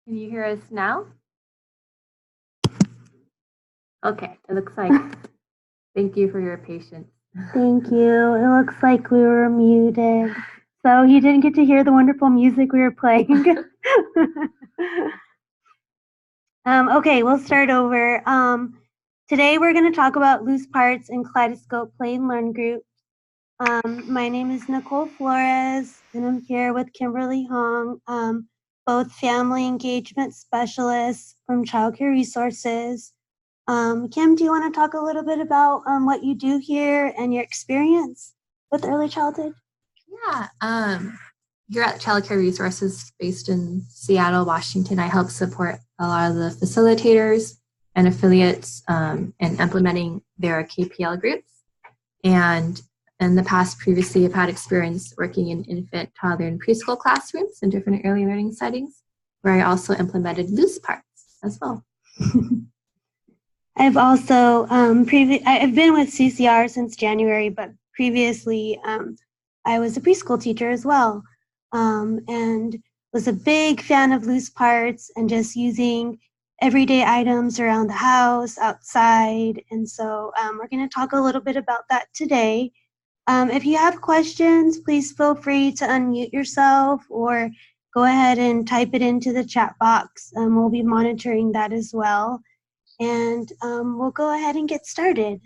Can you hear us now? Okay, it looks like, thank you for your patience. Thank you. It looks like we were muted. So you didn't get to hear the wonderful music we were playing. Okay, we'll start over. Today we're going to talk about loose parts in Kaleidoscope Play Learn group. My name is Nicole Flores, and I'm here with Kimberly Hong, both family engagement specialists from Child Care Resources. Kim, do you want to talk a little bit about what you do here and your experience with early childhood? Yeah, here at Child Care Resources based in Seattle, Washington, I help support a lot of the facilitators and affiliates in implementing their KPL groups. And in the past, previously, I've had experience working in infant, toddler, and preschool classrooms in different early learning settings, where I also implemented loose parts as well. I've also I've been with CCR since January, but previously I was a preschool teacher as well, and was a big fan of loose parts and just using everyday items around the house, outside, and so we're going to talk a little bit about that today. If you have questions, please feel free to unmute yourself or go ahead and type it into the chat box. We'll be monitoring that as well. And we'll go ahead and get started.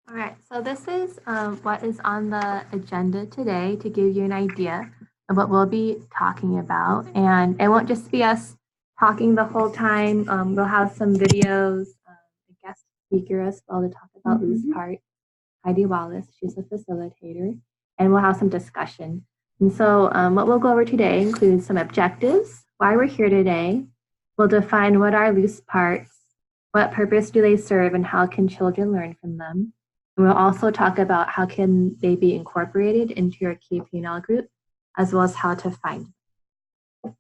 All right, so this is what is on the agenda today to give you an idea of what we'll be talking about. And it won't just be us talking the whole time. We'll have some videos, a guest speaker as well to talk about loose parts. Heidi Wallace, she's a facilitator, and we'll have some discussion. And so what we'll go over today includes some objectives, why we're here today. We'll define what are loose parts, what purpose do they serve, and how can children learn from them. And we'll also talk about how can they be incorporated into your KPL group, as well as how to find them.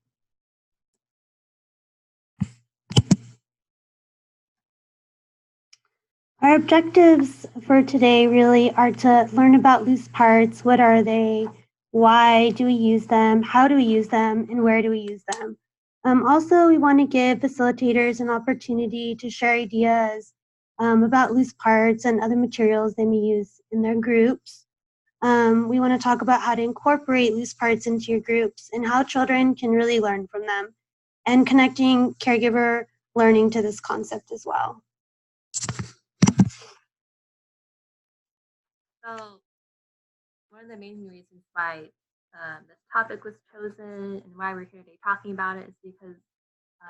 Our objectives for today really are to learn about loose parts. What are they? Why do we use them? How do we use them? And where do we use them? Also, we want to give facilitators an opportunity to share ideas about loose parts and other materials they may use in their groups. We want to talk about how to incorporate loose parts into your groups and how children can really learn from them, and connecting caregiver learning to this concept as well. So one of the main reasons why this topic was chosen and why we're here today talking about it is because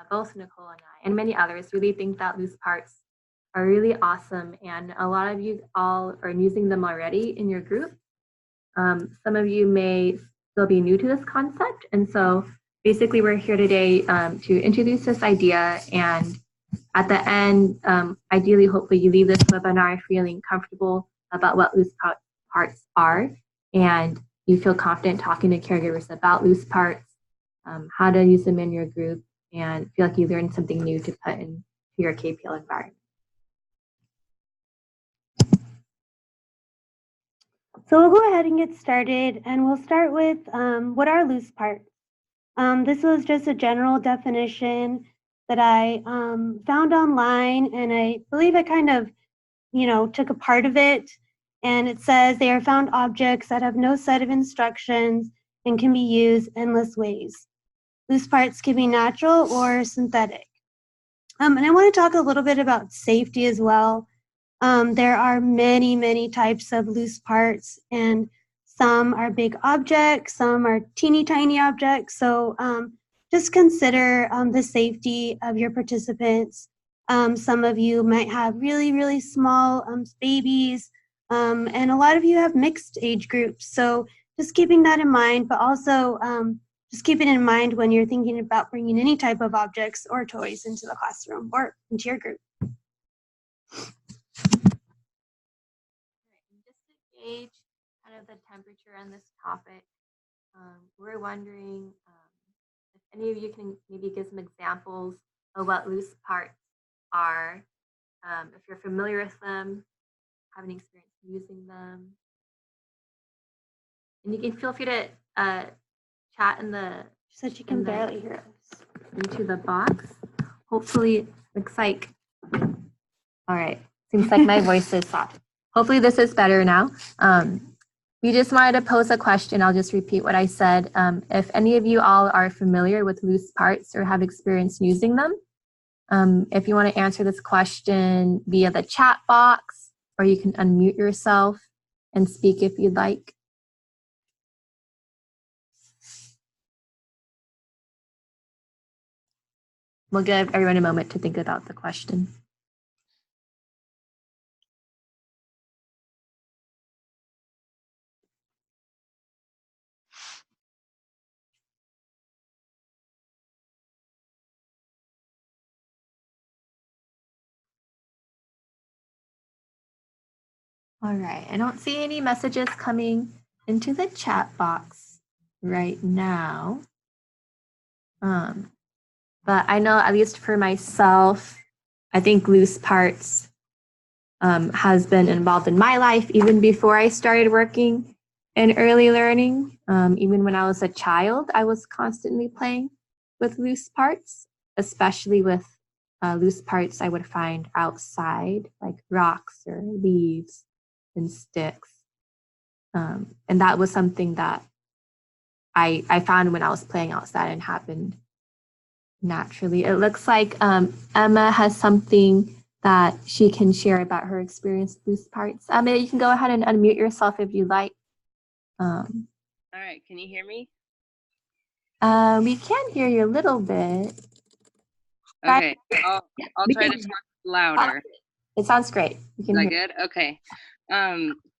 both Nicole and I and many others really think that loose parts are really awesome, and a lot of you all are using them already in your group. Some of you may still be new to this concept, and so basically we're here today to introduce this idea, and at the end, ideally, hopefully you leave this webinar feeling comfortable about what loose parts are, and you feel confident talking to caregivers about loose parts, how to use them in your group, and feel like you learned something new to put into your KPL environment. So we'll go ahead and get started, and we'll start with what are loose parts. This was just a general definition that I found online, and I believe I kind of, took a part of it. And it says they are found objects that have no set of instructions and can be used endless ways. Loose parts can be natural or synthetic. And I want to talk a little bit about safety as well. There are many, many types of loose parts, and some are big objects, some are teeny tiny objects. So just consider the safety of your participants. Some of you might have really, really small babies, and a lot of you have mixed age groups. So just keeping that in mind, but also just keep it in mind when you're thinking about bringing any type of objects or toys into the classroom or into your group. Just to gauge kind of the temperature on this topic, we're wondering if any of you can maybe give some examples of what loose parts are, if you're familiar with them, have any experience using them. And you can feel free to chat in the She said she can barely hear us. Into the box. Hopefully, looks like, all right, seems like my voice is soft. Hopefully this is better now. We just wanted to pose a question. I'll just repeat what I said. If any of you all are familiar with loose parts or have experience using them, if you want to answer this question via the chat box, or you can unmute yourself and speak if you'd like. We'll give everyone a moment to think about the question. All right, I don't see any messages coming into the chat box right now. But I know, at least for myself, I think loose parts has been involved in my life even before I started working in early learning. Even when I was a child, I was constantly playing with loose parts, especially with loose parts I would find outside, like rocks or leaves and sticks. And that was something that I found when I was playing outside and happened naturally. It looks like Emma has something that she can share about her experience with loose parts. Emma, you can go ahead and unmute yourself if you like. All right, can you hear me? We can hear you a little bit. Okay, I'll try to talk louder. It sounds great. You can Is hear. that good? Okay.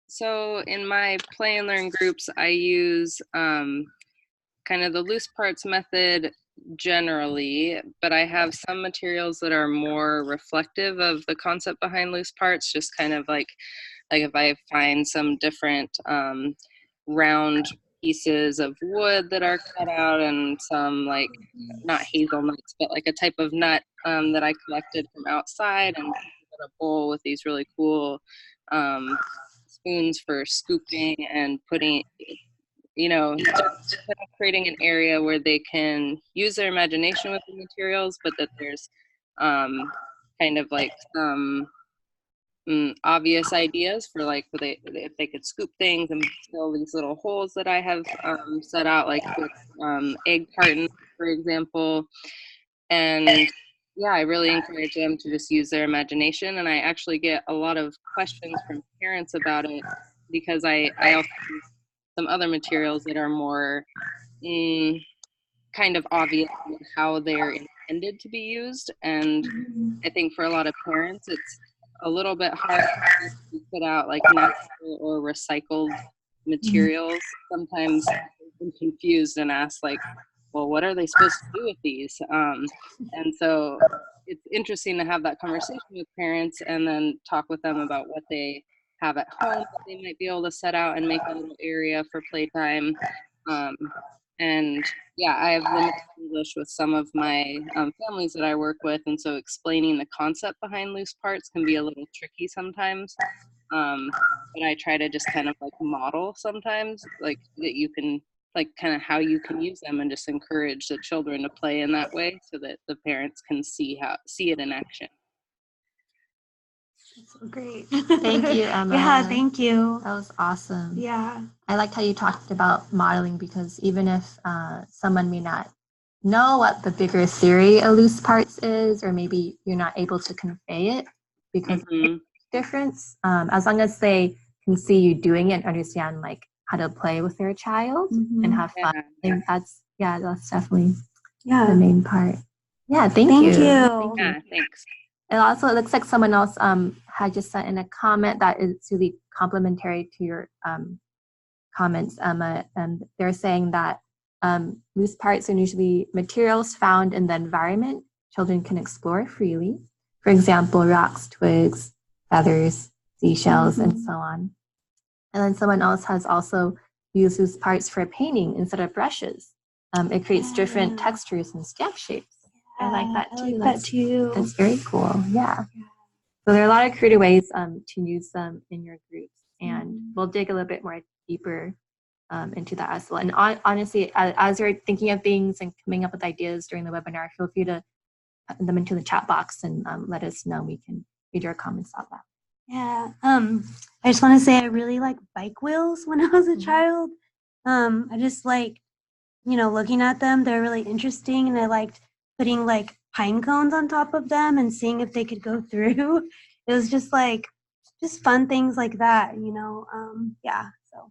So in my play and learn groups, I use kind of the loose parts method generally, but I have some materials that are more reflective of the concept behind loose parts, just kind of like if I find some different round pieces of wood that are cut out and some like not hazelnuts but like a type of nut that I collected from outside and put a bowl with these really cool spoons for scooping and putting, just kind of creating an area where they can use their imagination with the materials, but that there's kind of like some obvious ideas for like if they could scoop things and fill these little holes that I have set out, like with egg cartons, for example. And yeah, I really encourage them to just use their imagination. And I actually get a lot of questions from parents about it because I also use some other materials that are more kind of obvious how they're intended to be used. And I think for a lot of parents, it's a little bit hard to put out like natural or recycled materials. Sometimes I'm confused and ask like, well, what are they supposed to do with these? And so it's interesting to have that conversation with parents and then talk with them about what they have at home that they might be able to set out and make a little area for playtime. And yeah, I have limited English with some of my families that I work with, and so explaining the concept behind loose parts can be a little tricky sometimes. But I try to just kind of like model sometimes, like that you can, like kind of how you can use them, and just encourage the children to play in that way so that the parents can see it in action. So great. Thank you, Emma. Yeah, thank you. That was awesome. Yeah. I liked how you talked about modeling, because even if someone may not know what the bigger theory of loose parts is, or maybe you're not able to convey it because of the difference, as long as they can see you doing it and understand like how to play with their child and have fun, I think that's definitely the main part. Yeah, thank you. Yeah, thanks. It also looks like someone else had just sent in a comment that is really complimentary to your comments, Emma, and they're saying that loose parts are usually materials found in the environment children can explore freely. For example, rocks, twigs, feathers, seashells, and so on. And then someone else has also used loose parts for painting instead of brushes. It creates different textures and stamp shapes. I like that too. That's very cool. Yeah. So there are a lot of creative ways to use them in your groups. we'll dig a little bit more deeper into that as well. And honestly, as you're thinking of things and coming up with ideas during the webinar, feel free to put them into the chat box and let us know. We can read your comments out loud. Yeah, I just want to say I really like bike wheels when I was a child. I just like, looking at them. They're really interesting, and I liked putting like pine cones on top of them and seeing if they could go through. It was just like, just fun things like that, yeah, so.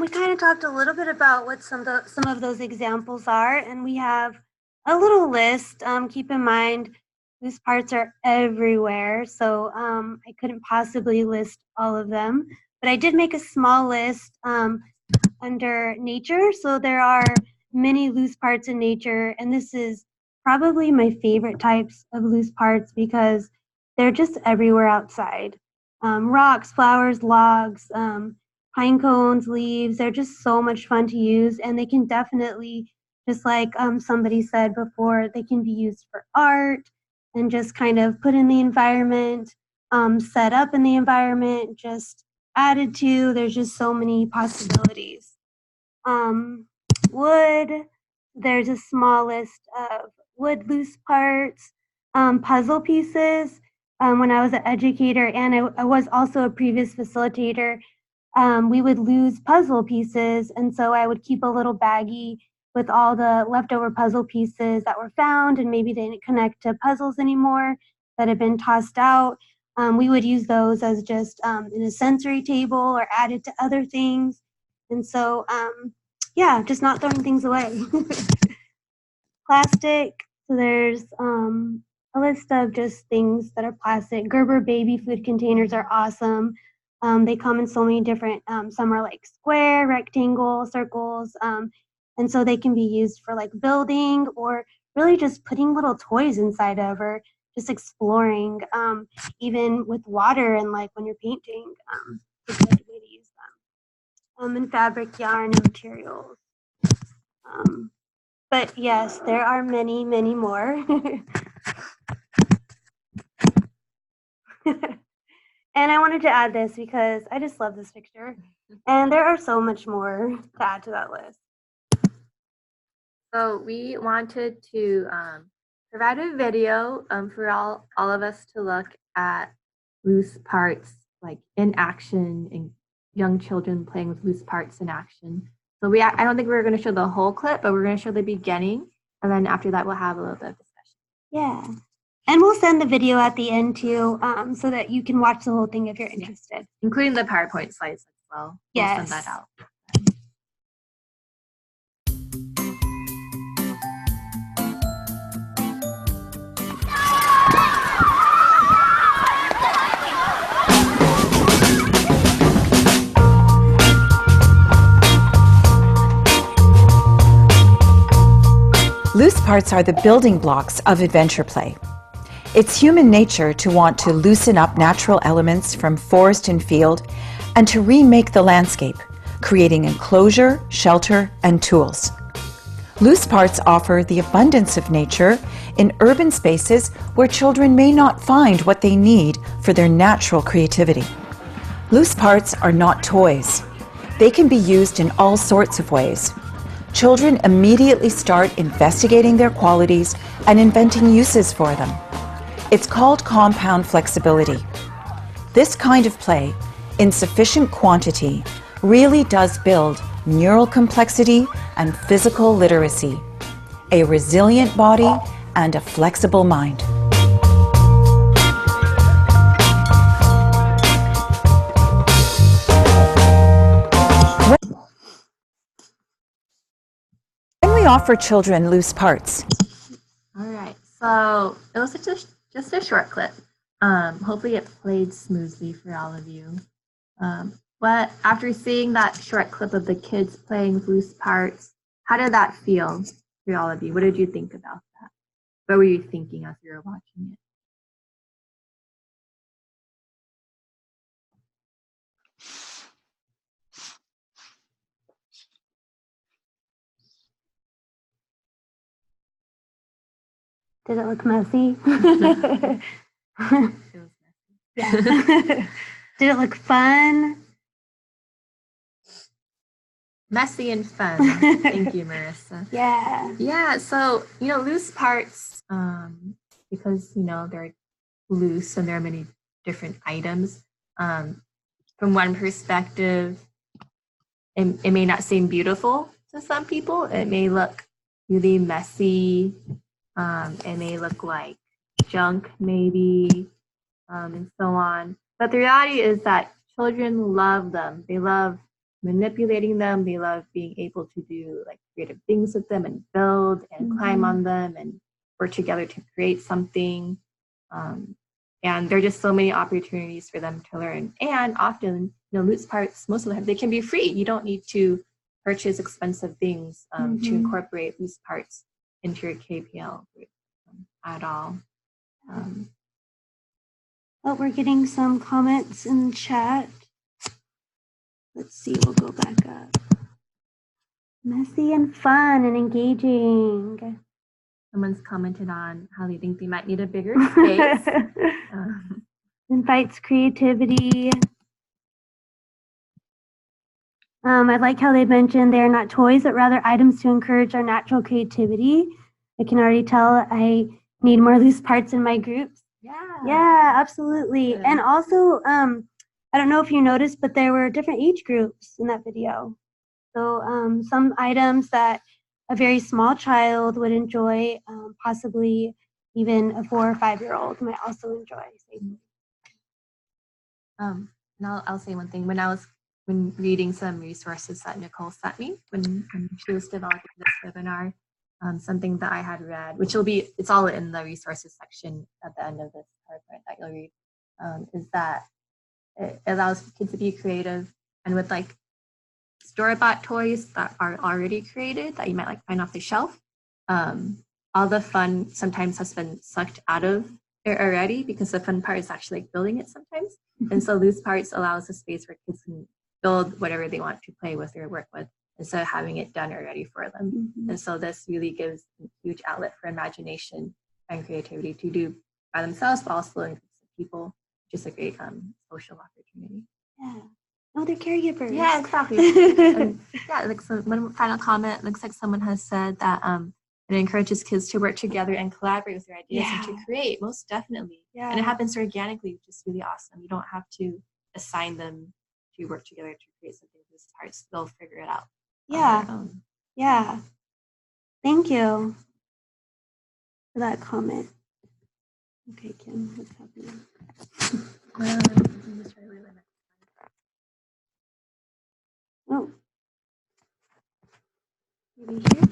We kind of talked a little bit about what some of those examples are, and we have a little list. Keep in mind, loose parts are everywhere, so I couldn't possibly list all of them, but I did make a small list under nature. So there are many loose parts in nature, and this is probably my favorite types of loose parts because they're just everywhere outside. Rocks, flowers, logs, pine cones, leaves, they're just so much fun to use, and they can definitely, just like somebody said before, they can be used for art and just kind of put in the environment, set up in the environment, just added to. There's just so many possibilities. Wood, there's a small list of wood loose parts, puzzle pieces. When I was an educator and I was also a previous facilitator, we would lose puzzle pieces, and so I would keep a little baggie with all the leftover puzzle pieces that were found and maybe they didn't connect to puzzles anymore that had been tossed out. We would use those as just in a sensory table or added to other things. And so, yeah, just not throwing things away. Plastic, so there's a list of just things that are plastic. Gerber baby food containers are awesome. They come in so many different, some are like square, rectangle, circles, and so they can be used for like building or really just putting little toys inside of, or just exploring, even with water and like when you're painting, it's a good way to use them. And fabric, yarn, and materials. But yes, there are many, many more. And I wanted to add this because I just love this picture. And there are so much more to add to that list. So we wanted to provide a video for all of us to look at loose parts like in action and young children playing with loose parts in action. So I don't think we're going to show the whole clip, but we're going to show the beginning. And then after that, we'll have a little bit of discussion. Yeah. And we'll send the video at the end too, so that you can watch the whole thing if you're interested. Yeah. Including the PowerPoint slides as well. Yes. We'll send that out. Loose parts are the building blocks of adventure play. It's human nature to want to loosen up natural elements from forest and field and to remake the landscape, creating enclosure, shelter, and tools. Loose parts offer the abundance of nature in urban spaces where children may not find what they need for their natural creativity. Loose parts are not toys. They can be used in all sorts of ways. Children immediately start investigating their qualities and inventing uses for them. It's called compound flexibility. This kind of play, in sufficient quantity, really does build neural complexity and physical literacy, a resilient body, and a flexible mind. We offer children loose parts. All right, so it was just a short clip. Hopefully it played smoothly for all of you. But after seeing that short clip of the kids playing with loose parts, how did that feel for all of you? What did you think about that? What were you thinking as you were watching it? Did it look messy? It was messy. Yeah. Did it look fun? Messy and fun. Thank you, Marissa. Yeah. Yeah, so, loose parts, because, they're loose and there are many different items. From one perspective, it may not seem beautiful to some people. It may look really messy. It may look like junk, maybe, and so on. But the reality is that children love them. They love manipulating them. They love being able to do like creative things with them and build and climb on them and work together to create something. And there are just so many opportunities for them to learn. And often, loose parts, most of the time, they can be free. You don't need to purchase expensive things to incorporate loose parts into your KPL group at all. Oh, we're getting some comments in the chat. Let's see, we'll go back up. Messy and fun and engaging. Someone's commented on how they think they might need a bigger space. Invites creativity. I like how they mentioned they're not toys, but rather items to encourage our natural creativity. I can already tell I need more loose parts in my groups. Yeah, absolutely. And also, I don't know if you noticed, but there were different age groups in that video. So some items that a very small child would enjoy, possibly even a 4 or 5-year-old might also enjoy. And I'll say one thing. When reading some resources that Nicole sent me when she was developing this webinar, something that I had read, it's all in the resources section at the end of this PowerPoint that you'll read, is that it allows kids to be creative and with like store-bought toys that are already created that you might like find off the shelf. All the fun sometimes has been sucked out of it already because the fun part is actually like building it sometimes. And so loose parts allows a space where kids can build whatever they want to play with or work with instead of having it done already for them. And so this really gives a huge outlet for imagination and creativity to do by themselves, but also in groups of people, which is a great social opportunity. Yeah. Oh, they're caregivers. Yeah, exactly. And yeah, like so one final comment, looks like someone has said that it encourages kids to work together and collaborate with their ideas and to create, most definitely. Yeah. And it happens organically, which is really awesome. You don't have to assign them to work together to create something with parts. They'll figure it out. Yeah. Yeah. Thank you for that comment. Okay, Kim, what's happening? Oh. Maybe here?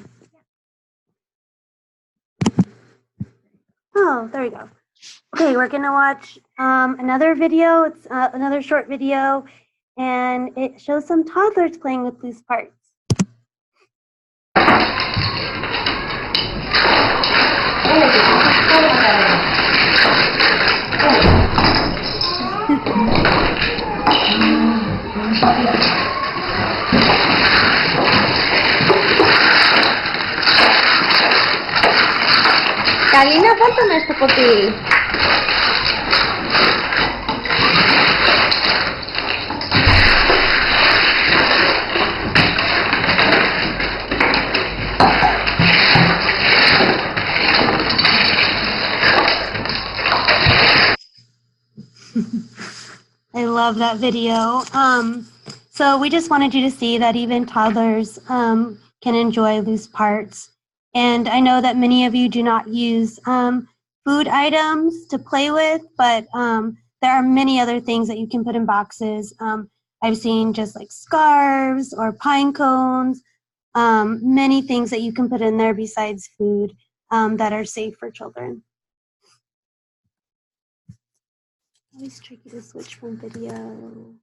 Oh, there we go. Okay, we're gonna watch another video. It's another short video, and it shows some toddlers playing with loose parts. Kalina, cuéntame esto por ti. I love that video. So we just wanted you to see that even toddlers can enjoy loose parts. And I know that many of you do not use food items to play with, but there are many other things that you can put in boxes. I've seen just like scarves or pine cones, many things that you can put in there besides food that are safe for children. Always tricky to switch from video.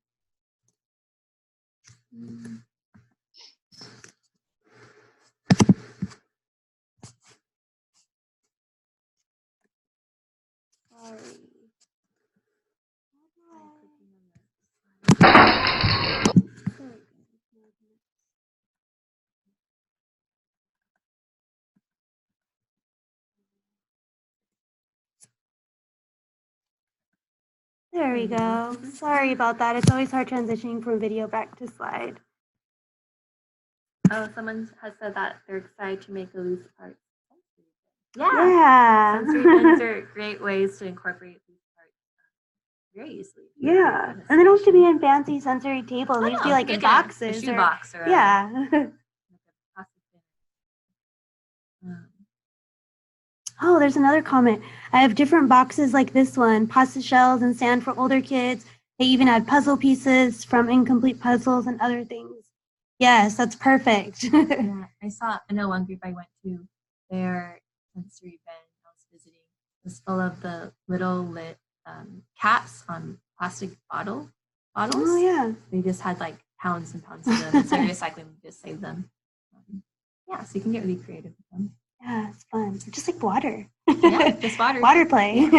There we go. Sorry about that. It's always hard transitioning from video back to slide. Oh, someone has said that they're excited to make a loose part. Yeah. Sensory bins are great ways to incorporate loose parts very easily. Yeah. And they don't have to be in fancy sensory tables. They just be like in boxes. A shoe box or yeah. Oh, there's another comment. I have different boxes like this one, pasta shells and sand for older kids. They even add puzzle pieces from incomplete puzzles and other things. Yes, that's perfect. Yeah, I know one group I went to, their sensory bin I was visiting was full of the little lit caps on plastic bottles. Oh, yeah. They just had like pounds and pounds of them. And so recycling just saved them. Yeah, so you can get really creative with them. Yeah, it's fun. Just like water. Yeah, just water. Water play.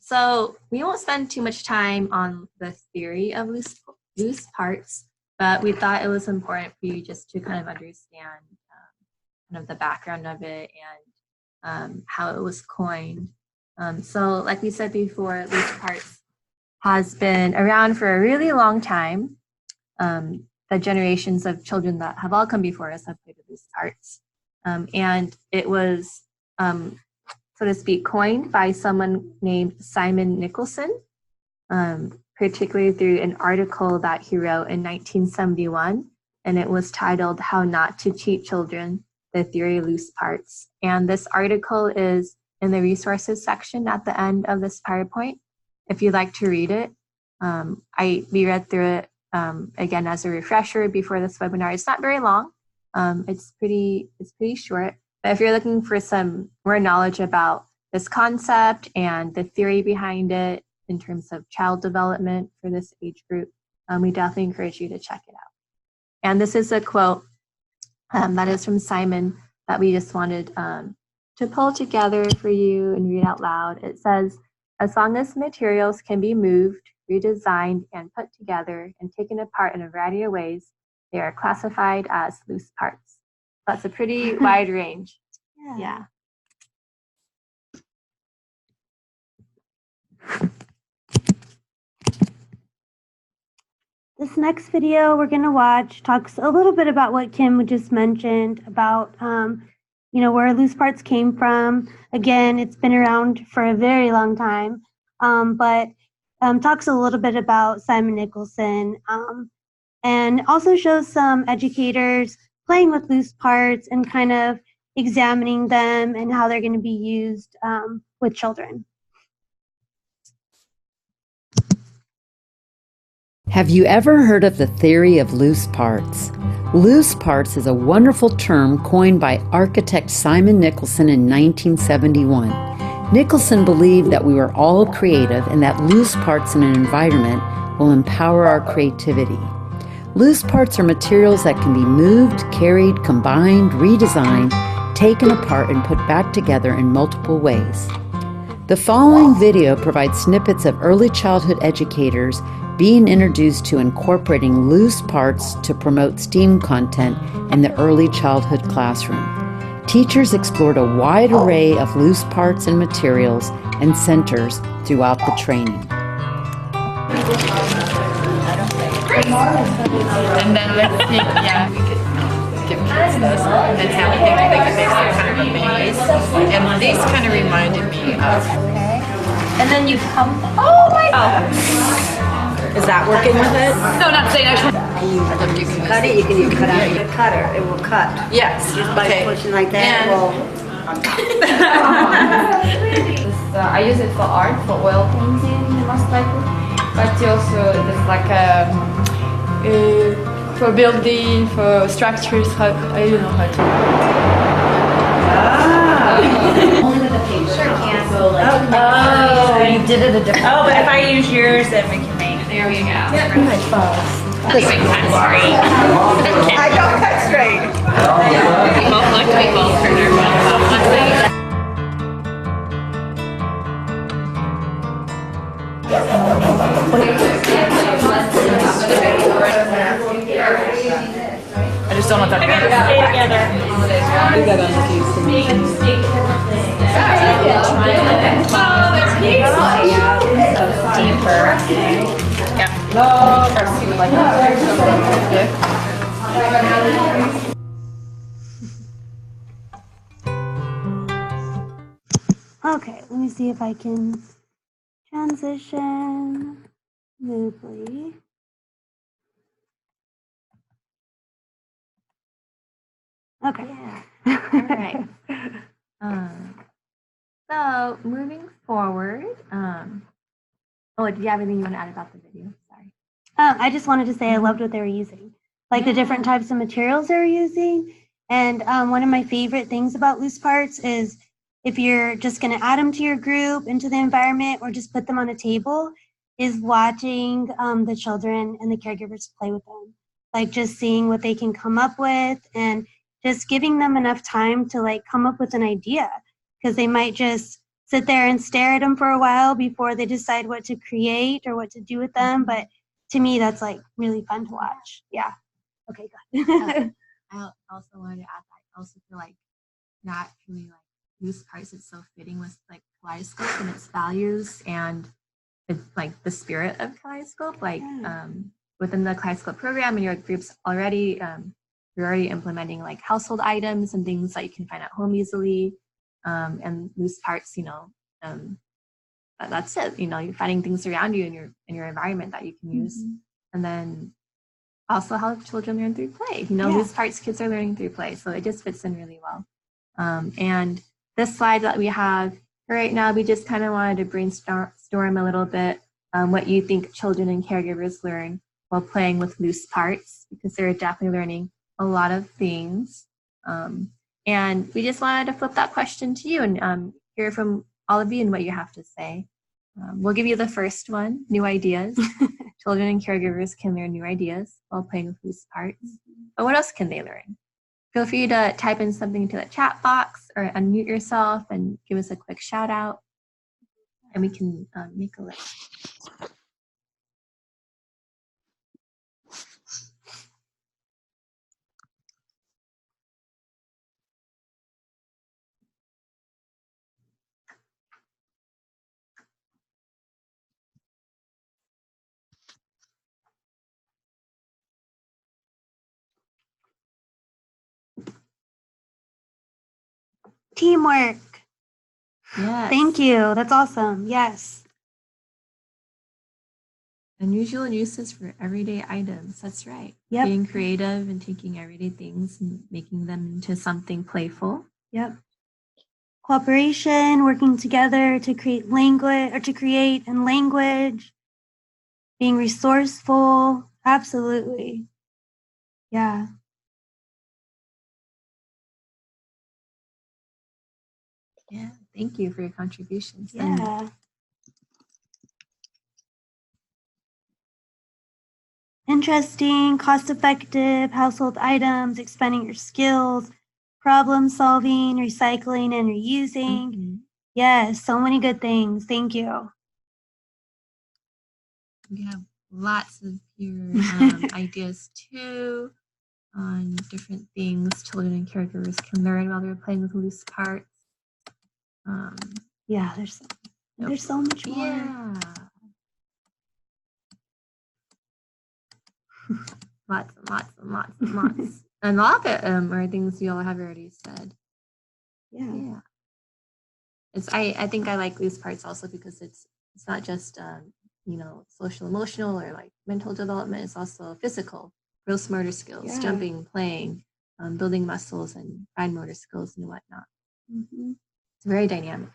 So we won't spend too much time on the theory of loose parts, but we thought it was important for you just to kind of understand kind of the background of it and how it was coined. So like we said before, loose parts has been around for a really long time. The generations of children that have all come before us have played with loose parts. And it was, so to speak, coined by someone named Simon Nicholson, particularly through an article that he wrote in 1971, and it was titled How Not to Teach Children the Theory of Loose Parts. And this article is in the resources section at the end of this PowerPoint, if you'd like to read it. We read through it again as a refresher before this webinar. It's not very long. It's pretty short, but if you're looking for some more knowledge about this concept and the theory behind it in terms of child development for this age group, we definitely encourage you to check it out. And this is a quote that is from Simon that we just wanted to pull together for you and read out loud. It says, "As long as materials can be moved, redesigned, and put together and taken apart in a variety of ways, they are classified as loose parts." That's a pretty wide range. Yeah. This next video we're going to watch talks a little bit about what Kim just mentioned about, where loose parts came from. Again, it's been around for a very long time, but talks a little bit about Simon Nicholson, and also shows some educators playing with loose parts and kind of examining them and how they're going to be used with children. Have you ever heard of the theory of loose parts? Loose parts is a wonderful term coined by architect Simon Nicholson in 1971. Nicholson believed that we were all creative and that loose parts in an environment will empower our creativity. Loose parts are materials that can be moved, carried, combined, redesigned, taken apart, and put back together in multiple ways. The following video provides snippets of early childhood educators being introduced to incorporating loose parts to promote STEAM content in the early childhood classroom. Teachers explored a wide array of loose parts and materials and centers throughout the training. And then let's see, we could give kids this and have a thing they can make some kind of a maze. And these kind of reminded me of. And then you come. Oh my God! Is that working with it? No, not saying I should. You can cut it, you can cut out your cutter, it will cut. Yes. Just by pushing like that, it will. I use it for art, for oil painting most likely, but also it's like for building, for structures, I don't know how to. Only with the paper. Sure can. Oh, you did it a different. Oh, but if I use yours, then we can make. There we go. Yeah, my phones. I don't cut straight. We both look, we both turn our phones off. I just don't know what that means. Stay together. We got on the keys. Oh, that's cute. Yeah. Start to see with like Okay, let me see if I can transition smoothly. Okay. Yeah. All right. So moving forward, oh, do you have anything you want to add about the video? Sorry. I just wanted to say I loved what they were using, like the different types of materials they're using. And one of my favorite things about loose parts is if you're just going to add them to your group, into the environment, or just put them on a table, is watching the children and the caregivers play with them. Like just seeing what they can come up with and just giving them enough time to like come up with an idea, because they might just sit there and stare at them for a while before they decide what to create or what to do with them. But to me, that's like really fun to watch. Yeah. Okay, good. I also wanted to add that I also feel like naturally like loose parts is so fitting with like Kaleidoscope and its values and it's like the spirit of Kaleidoscope. Like within the Kaleidoscope program and your groups already, you're already implementing like household items and things that you can find at home easily. And loose parts, that's it. You're finding things around you in your environment that you can use. And then also how children learn through play. Loose parts kids are learning through play. So it just fits in really well. And this slide that we have right now, we just kind of wanted to brainstorm a little bit what you think children and caregivers learn while playing with loose parts, because they're definitely learning a lot of things. And we just wanted to flip that question to you and hear from all of you and what you have to say. We'll give you the first one, new ideas. Children and caregivers can learn new ideas while playing with loose parts. But what else can they learn? Feel free to type in something into the chat box or unmute yourself and give us a quick shout out. And we can make a list. Teamwork. Yes. Thank you. That's awesome. Yes. Unusual uses for everyday items. That's right. Yep. Being creative and taking everyday things and making them into something playful. Yep. Cooperation, working together to create language or to create and language. Being resourceful. Absolutely. Yeah. Yeah. Thank you for your contributions. Yeah. Interesting, cost-effective household items, expanding your skills, problem solving, recycling and reusing. Yes, so many good things. Thank you. We have lots of your ideas too on different things children and caregivers can learn while they're playing with loose parts. Yeah, there's so much more. Yeah. Lots and lots and lots and lots. And a lot of it are things you all have already said. Yeah. I think I like loose parts also because it's not just social emotional or like mental development. It's also physical, gross motor skills, jumping, playing, building muscles and fine motor skills and whatnot. It's very dynamic.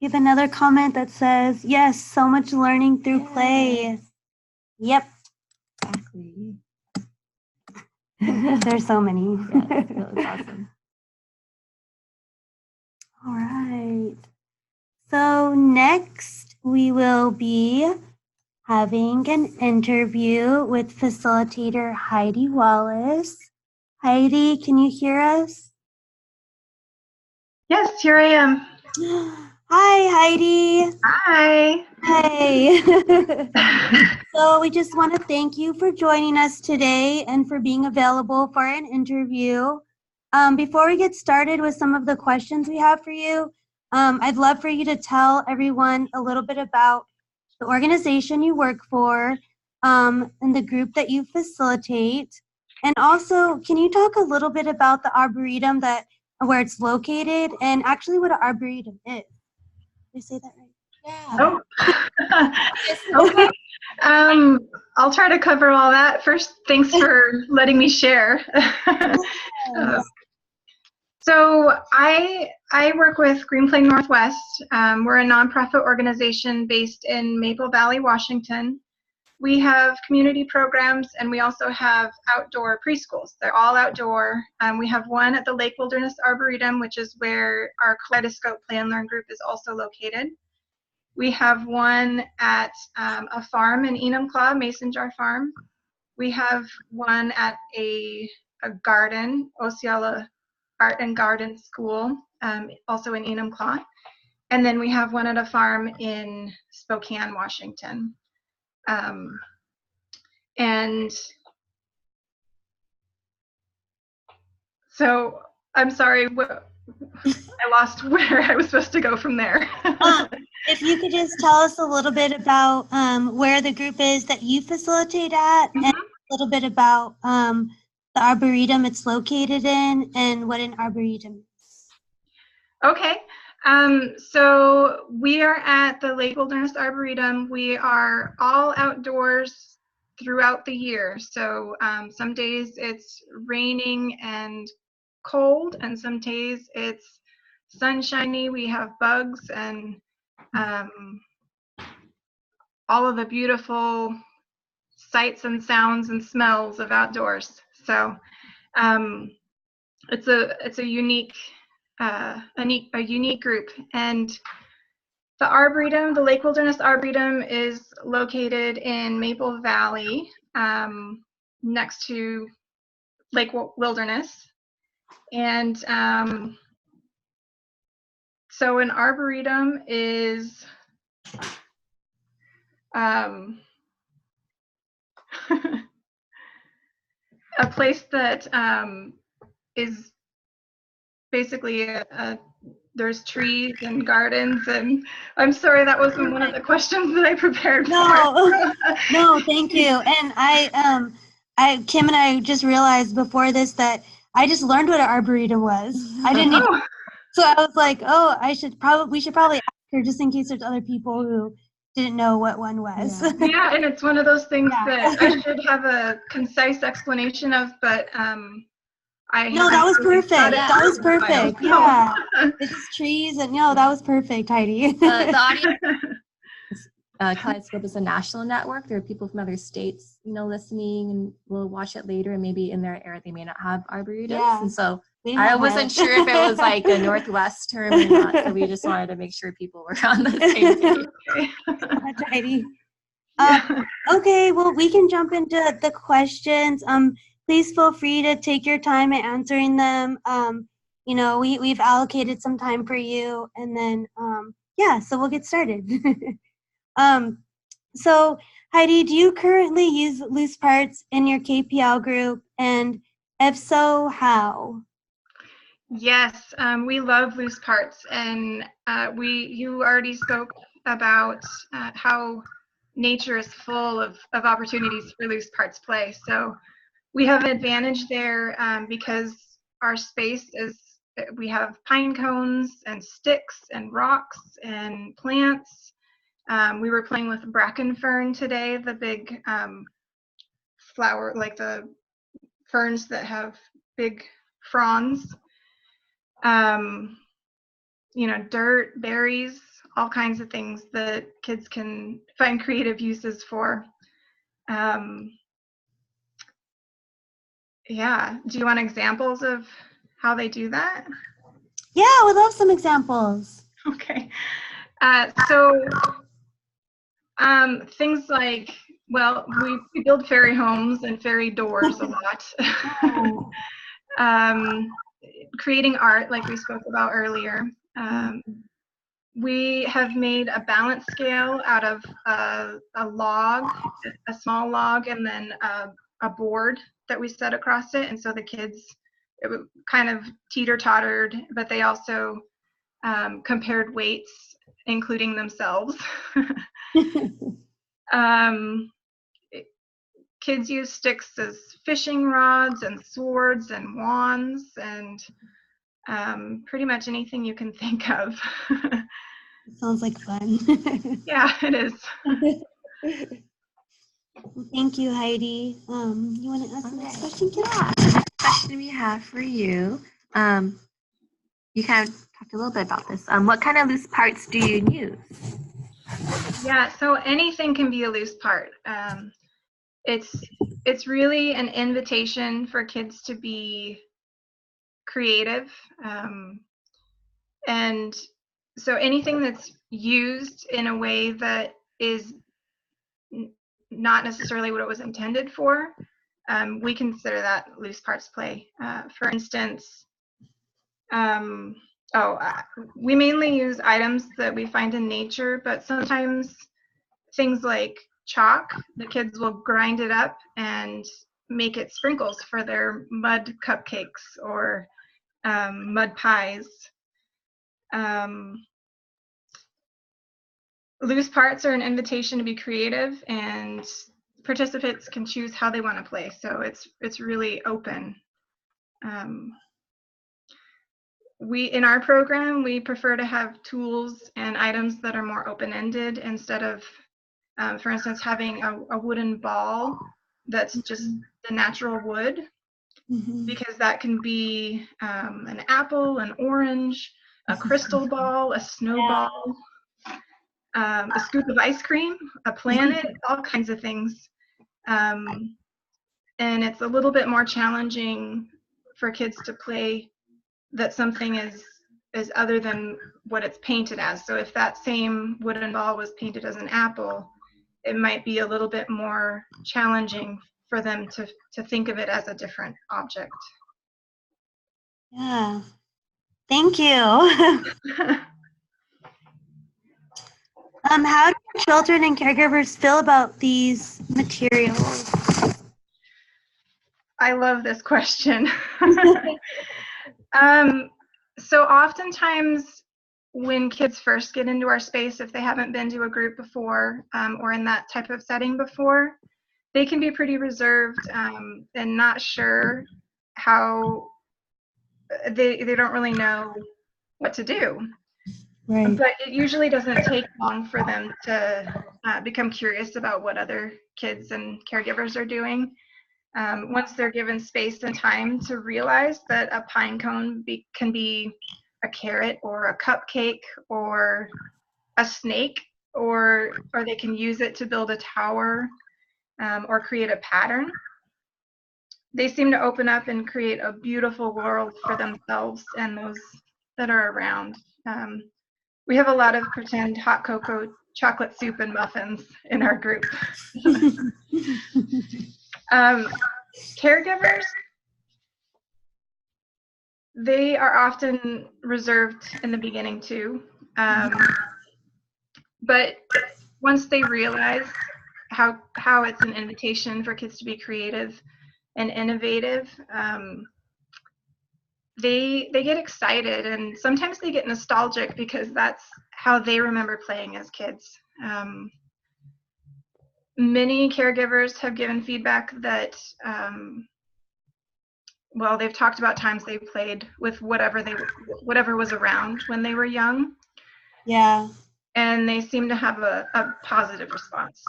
We have another comment that says, yes, so much learning through play. Yep. Exactly. There's so many. Yes, that's awesome. All right. So next we will be having an interview with facilitator Heidi Wallace. Heidi, can you hear us? Yes, here I am. Hi, Heidi. Hi. Hey. So we just want to thank you for joining us today and for being available for an interview. Before we get started with some of the questions we have for you, I'd love for you to tell everyone a little bit about the organization you work for, and the group that you facilitate. And also, can you talk a little bit about the Arboretum where it's located and actually what an Arboretum is? Did I say that right? Oh. Okay. I'll try to cover all that. First, thanks for letting me share. So I work with Green Plain Northwest. We're a nonprofit organization based in Maple Valley, Washington. We have community programs, and we also have outdoor preschools. They're all outdoor. We have one at the Lake Wilderness Arboretum, which is where our Kaleidoscope Play and Learn group is also located. We have one at a farm in Enumclaw, Mason Jar Farm. We have one at a garden, Osceola Art and Garden School, also in Enumclaw. And then we have one at a farm in Spokane, Washington. And so I'm sorry, I lost where I was supposed to go from there. If you could just tell us a little bit about where the group is that you facilitate at, and a little bit about the Arboretum it's located in and what an Arboretum is. Okay. So we are at the Lake Wilderness Arboretum. We are all outdoors throughout the year. So some days it's raining and cold, and some days it's sunshiny. We have bugs and all of the beautiful sights and sounds and smells of outdoors. So it's a unique group. And the Arboretum, the Lake Wilderness Arboretum, is located in Maple Valley, next to Lake Wilderness. And so an Arboretum is a place that is basically there's trees and gardens, and I'm sorry that wasn't one of the questions that I prepared for. No, thank you. And Kim and I just realized before this that I just learned what an Arboretum was. I didn't even, so I was like, oh, we should probably ask her just in case there's other people who didn't know what one was. Yeah, and it's one of those things that I should have a concise explanation of, but that was perfect. That was perfect. Yeah, it's trees, and that was perfect, Heidi. The audience. Kaleidoscope is a national network. There are people from other states, listening, and will watch it later. And maybe in their area they may not have arboretums, and so I wasn't sure if it was like a Northwest term or not. So we just wanted to make sure people were on the same page. That's Heidi. Okay, well, we can jump into the questions. Please feel free to take your time at answering them. We've allocated some time for you, and then so we'll get started. So Heidi, do you currently use loose parts in your KPL group, and if so, how? Yes, we love loose parts, and you already spoke about how nature is full of opportunities for loose parts play. So we have an advantage there because our space we have pine cones and sticks and rocks and plants. We were playing with bracken fern today, the big flower, like the ferns that have big fronds. Dirt, berries, all kinds of things that kids can find creative uses for. Do you want examples of how they do that? Yeah, I would love some examples. Okay. So things like, we build fairy homes and fairy doors a lot. Creating art, like we spoke about earlier. We have made a balance scale out of a log, a small log, and then a board that we set across it. And so the kids, it kind of teeter-tottered, but they also compared weights, including themselves. Kids use sticks as fishing rods and swords and wands and pretty much anything you can think of. Sounds like fun. Yeah, it is. Thank you, Heidi. You want to ask the next question, Kim? Yeah, the next question we have for you. You kind of talked a little bit about this. What kind of loose parts do you use? Yeah, so anything can be a loose part. It's really an invitation for kids to be creative. And so anything that's used in a way that is not necessarily what it was intended for, we consider that loose parts play. For instance, we mainly use items that we find in nature, but sometimes things like chalk, the kids will grind it up and make it sprinkles for their mud cupcakes or mud pies. Loose parts are an invitation to be creative, and participants can choose how they want to play. So it's really open. In our program, we prefer to have tools and items that are more open-ended instead of, for instance, having a wooden ball that's just the natural wood, because that can be an apple, an orange, a crystal ball, a snowball, a scoop of ice cream, a planet, all kinds of things. And it's a little bit more challenging for kids to play that something is other than what it's painted as. So if that same wooden ball was painted as an apple, it might be a little bit more challenging for them to think of it as a different object. Yeah, thank you. How do children and caregivers feel about these materials? I love this question. So oftentimes when kids first get into our space, if they haven't been to a group before or in that type of setting before, they can be pretty reserved and not sure how, they don't really know what to do. Right. But it usually doesn't take long for them to become curious about what other kids and caregivers are doing. Once they're given space and time to realize that a pine cone can be a carrot or a cupcake or a snake, or they can use it to build a tower or create a pattern, they seem to open up and create a beautiful world for themselves and those that are around. We have a lot of pretend hot cocoa, chocolate soup, and muffins in our group. Caregivers, they are often reserved in the beginning too. But once they realize how it's an invitation for kids to be creative and innovative, they get excited, and sometimes they get nostalgic because that's how they remember playing as kids. Many caregivers have given feedback that well, they've talked about times they played with whatever was around when they were young. Yeah. And they seem to have a positive response.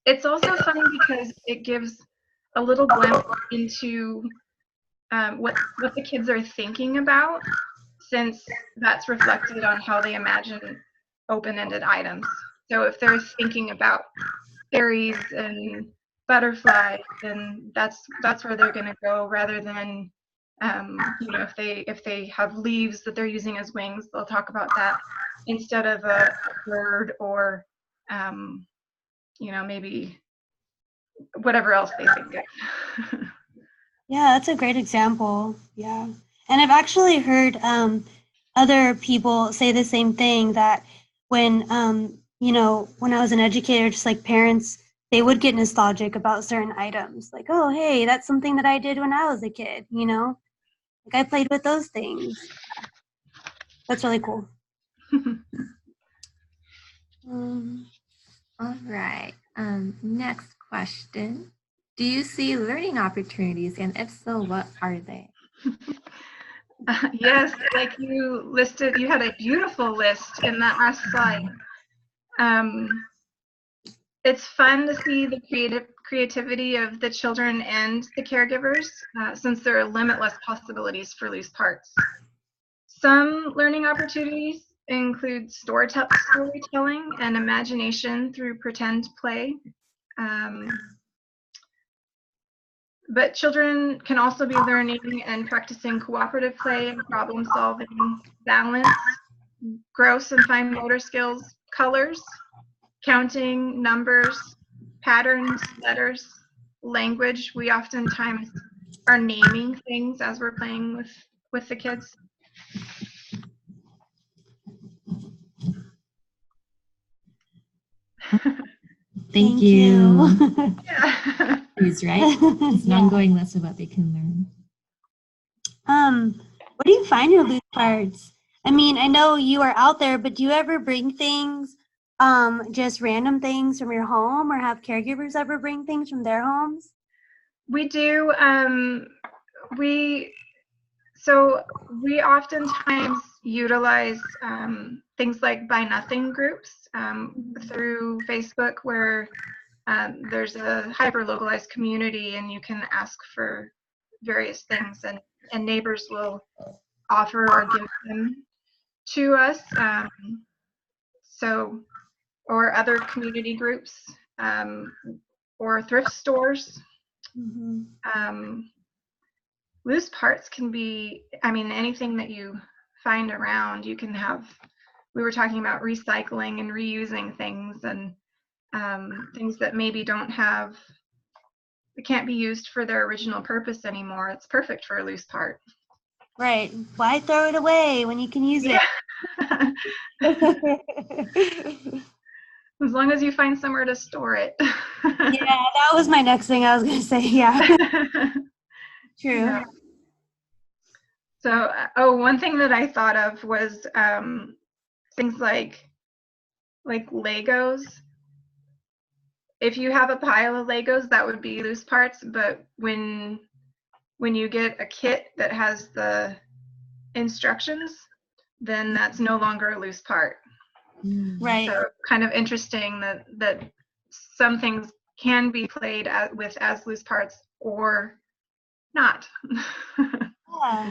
It's also fun because it gives a little glimpse into what the kids are thinking about, since that's reflected on how they imagine open-ended items. So if they're thinking about fairies and butterflies, then that's where they're going to go, rather than if they have leaves that they're using as wings, they'll talk about that instead of a bird or maybe whatever else they think of. Yeah, that's a great example. Yeah. And I've actually heard other people say the same thing, that when, when I was an educator, just like parents, they would get nostalgic about certain items. Like, oh, hey, that's something that I did when I was a kid, Like I played with those things. That's really cool. All right. Next question. Do you see learning opportunities, and if so, what are they? Yes, like you listed, you had a beautiful list in that last slide. It's fun to see the creativity of the children and the caregivers, since there are limitless possibilities for loose parts. Some learning opportunities include storytelling and imagination through pretend play. But children can also be learning and practicing cooperative play and problem solving, balance, gross and fine motor skills, colors, counting, numbers, patterns, letters, language. We oftentimes are naming things as we're playing with the kids. Thank you. Yeah. Is right. It's an ongoing list of what they can learn. What do you find your loose parts? I mean, I know you are out there, but do you ever bring things, just random things from your home, or have caregivers ever bring things from their homes? We do. We oftentimes utilize things like Buy Nothing groups through Facebook, where there's a hyper-localized community, and you can ask for various things, and neighbors will offer or give them to us. Or other community groups, or thrift stores. Loose parts can be, I mean, anything that you find around. You can have, we were talking about recycling and reusing things, and things that maybe can't be used for their original purpose anymore. It's perfect for a loose part. Right. Why throw it away when you can use it? As long as you find somewhere to store it. Yeah, that was my next thing I was going to say. Yeah. True. Yeah. So, one thing that I thought of was things like Legos. If you have a pile of Legos, that would be loose parts. But when you get a kit that has the instructions, then that's no longer a loose part. Right. So kind of interesting that some things can be played with as loose parts or not. Yeah.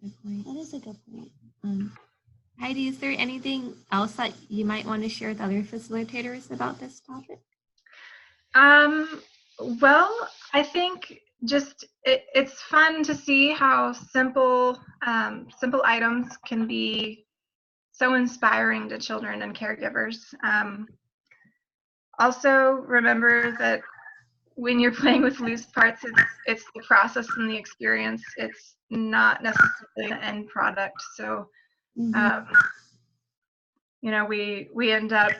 That is a good point. Heidi, is there anything else that you might want to share with other facilitators about this topic? Well, I think just it's fun to see how simple items can be so inspiring to children and caregivers. Also, remember that when you're playing with loose parts, it's the process and the experience. It's not necessarily the end product. So, we end up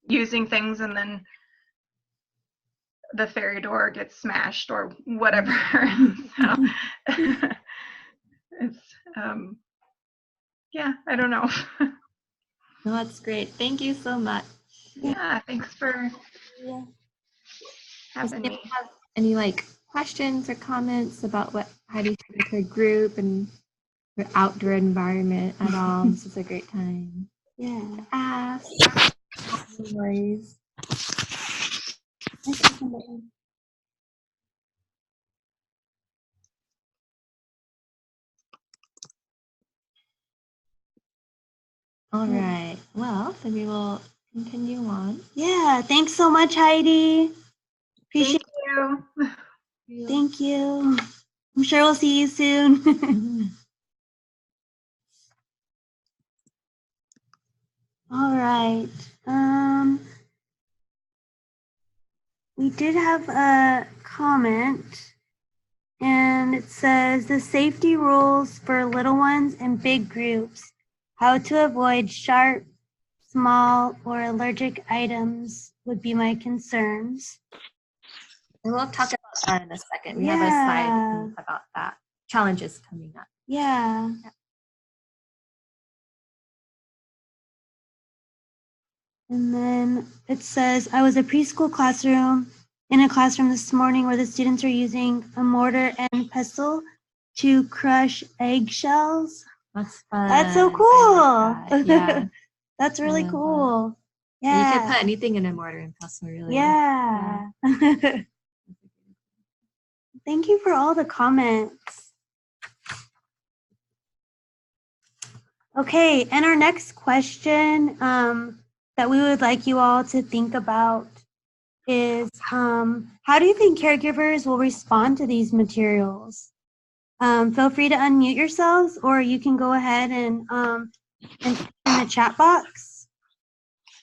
using things, and then the fairy door gets smashed or whatever. So, it's yeah, I don't know. No, that's great. Thank you so much. Yeah, thanks for having me. Have any questions or comments about what Heidi shared with her group and her outdoor environment at all? This is a great time. Yeah. Ask. No worries. All right. Well, then we will continue on. Yeah. Thanks so much, Heidi. Appreciate you. Thank you. I'm sure we'll see you soon. All right. We did have a comment, and it says the safety rules for little ones and big groups, how to avoid sharp, small, or allergic items would be my concerns. And we'll talk about that in a second. We have a slide about that. Challenges coming up. Yeah. And then it says, I was in a classroom this morning where the students were using a mortar and pestle to crush eggshells. That's fun. That's so I like cool. that. Yeah. That's really love that. cool. Yeah. You can Yeah. put anything in a mortar and pestle, really. Yeah. Thank you for all the comments. Okay, and our next question that we would like you all to think about is how do you think caregivers will respond to these materials? Feel free to unmute yourselves, or you can go ahead and in the chat box.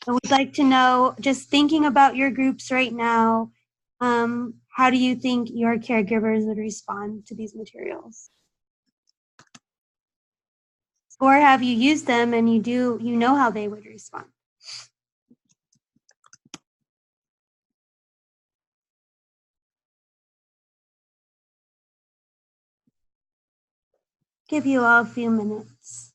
And we'd like to know, just thinking about your groups right now, how do you think your caregivers would respond to these materials? Or have you used them and you know how they would respond? Give you all a few minutes.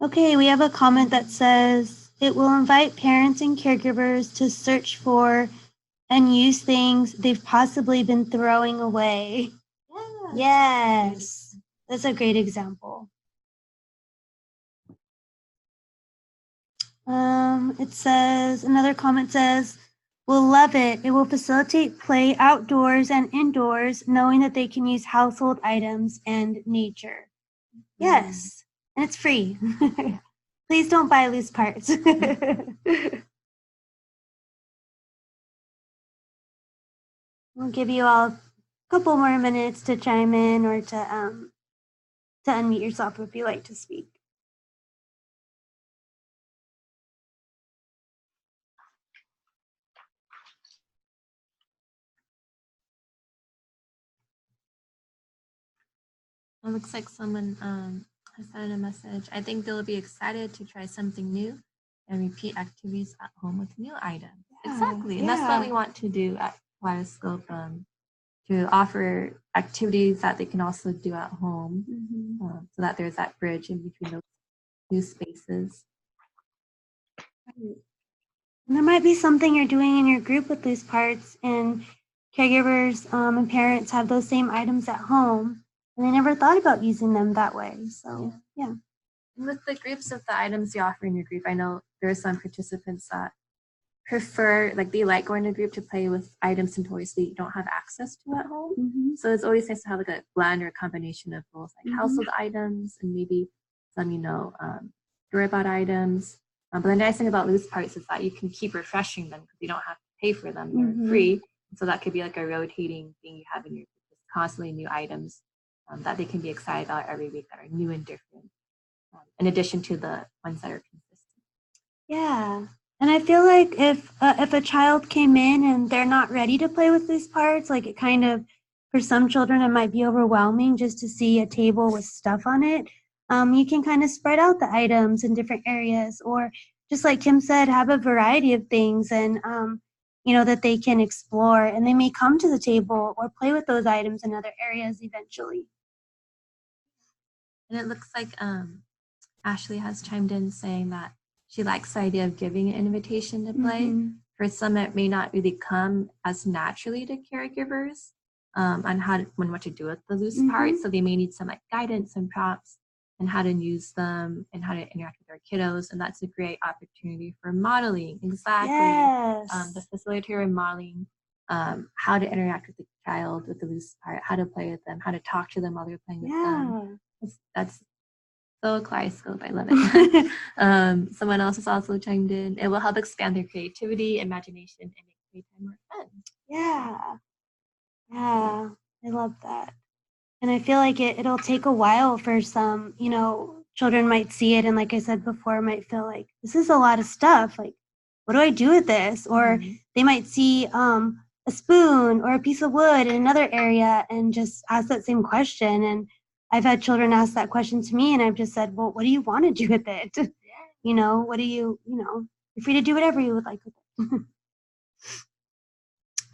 Okay, we have a comment that says, it will invite parents and caregivers to search for and use things they've possibly been throwing away. Yes, that's a great example. It says, another comment says, we'll love it. It will facilitate play outdoors and indoors, knowing that they can use household items and nature. Yes, and it's free. Please don't buy loose parts. We'll give you all a couple more minutes to chime in or to unmute yourself if you like to speak. It looks like someone has sent a message. I think they'll be excited to try something new and repeat activities at home with new items. Yeah, exactly. And that's what we want to do at Kaleidoscope, to offer activities that they can also do at home, so that there's that bridge in between those new spaces. And there might be something you're doing in your group with these parts, and caregivers and parents have those same items at home, and they never thought about using them that way. So, yeah. And with the groups of the items you offer in your group, I know there are some participants that prefer, like they like going to a group to play with items and toys they don't have access to at home. So it's always nice to have like a blend or a combination of both, like household items and maybe some, store-bought items. But the nice thing about loose parts is that you can keep refreshing them because you don't have to pay for them. They're free. So that could be like a rotating thing you have in your group, constantly new items that they can be excited about every week that are new and different, in addition to the ones that are consistent. Yeah. And I feel like if a child came in and they're not ready to play with these parts, like it kind of, for some children, it might be overwhelming just to see a table with stuff on it. You can kind of spread out the items in different areas, or just like Kim said, have a variety of things and, that they can explore, and they may come to the table or play with those items in other areas eventually. And it looks like Ashley has chimed in saying that she likes the idea of giving an invitation to play. For some, it may not really come as naturally to caregivers on what to do with the loose parts. So they may need some like guidance and prompts and how to use them and how to interact with their kiddos. And that's a great opportunity for modeling. Exactly. Yes. The facilitator modeling how to interact with the child with the loose part, how to play with them, how to talk to them while they're playing with them. That's so Kaleidoscope, I love it. Someone else has also chimed in. It will help expand their creativity, imagination, and make playtime more fun. Yeah, I love that. And I feel like it'll take a while for some, children might see it, and like I said before, might feel like this is a lot of stuff. Like, what do I do with this? Or they might see a spoon or a piece of wood in another area and just ask that same question. And I've had children ask that question to me, and I've just said, well, what do you want to do with it? What do you're free to do whatever you would like with it.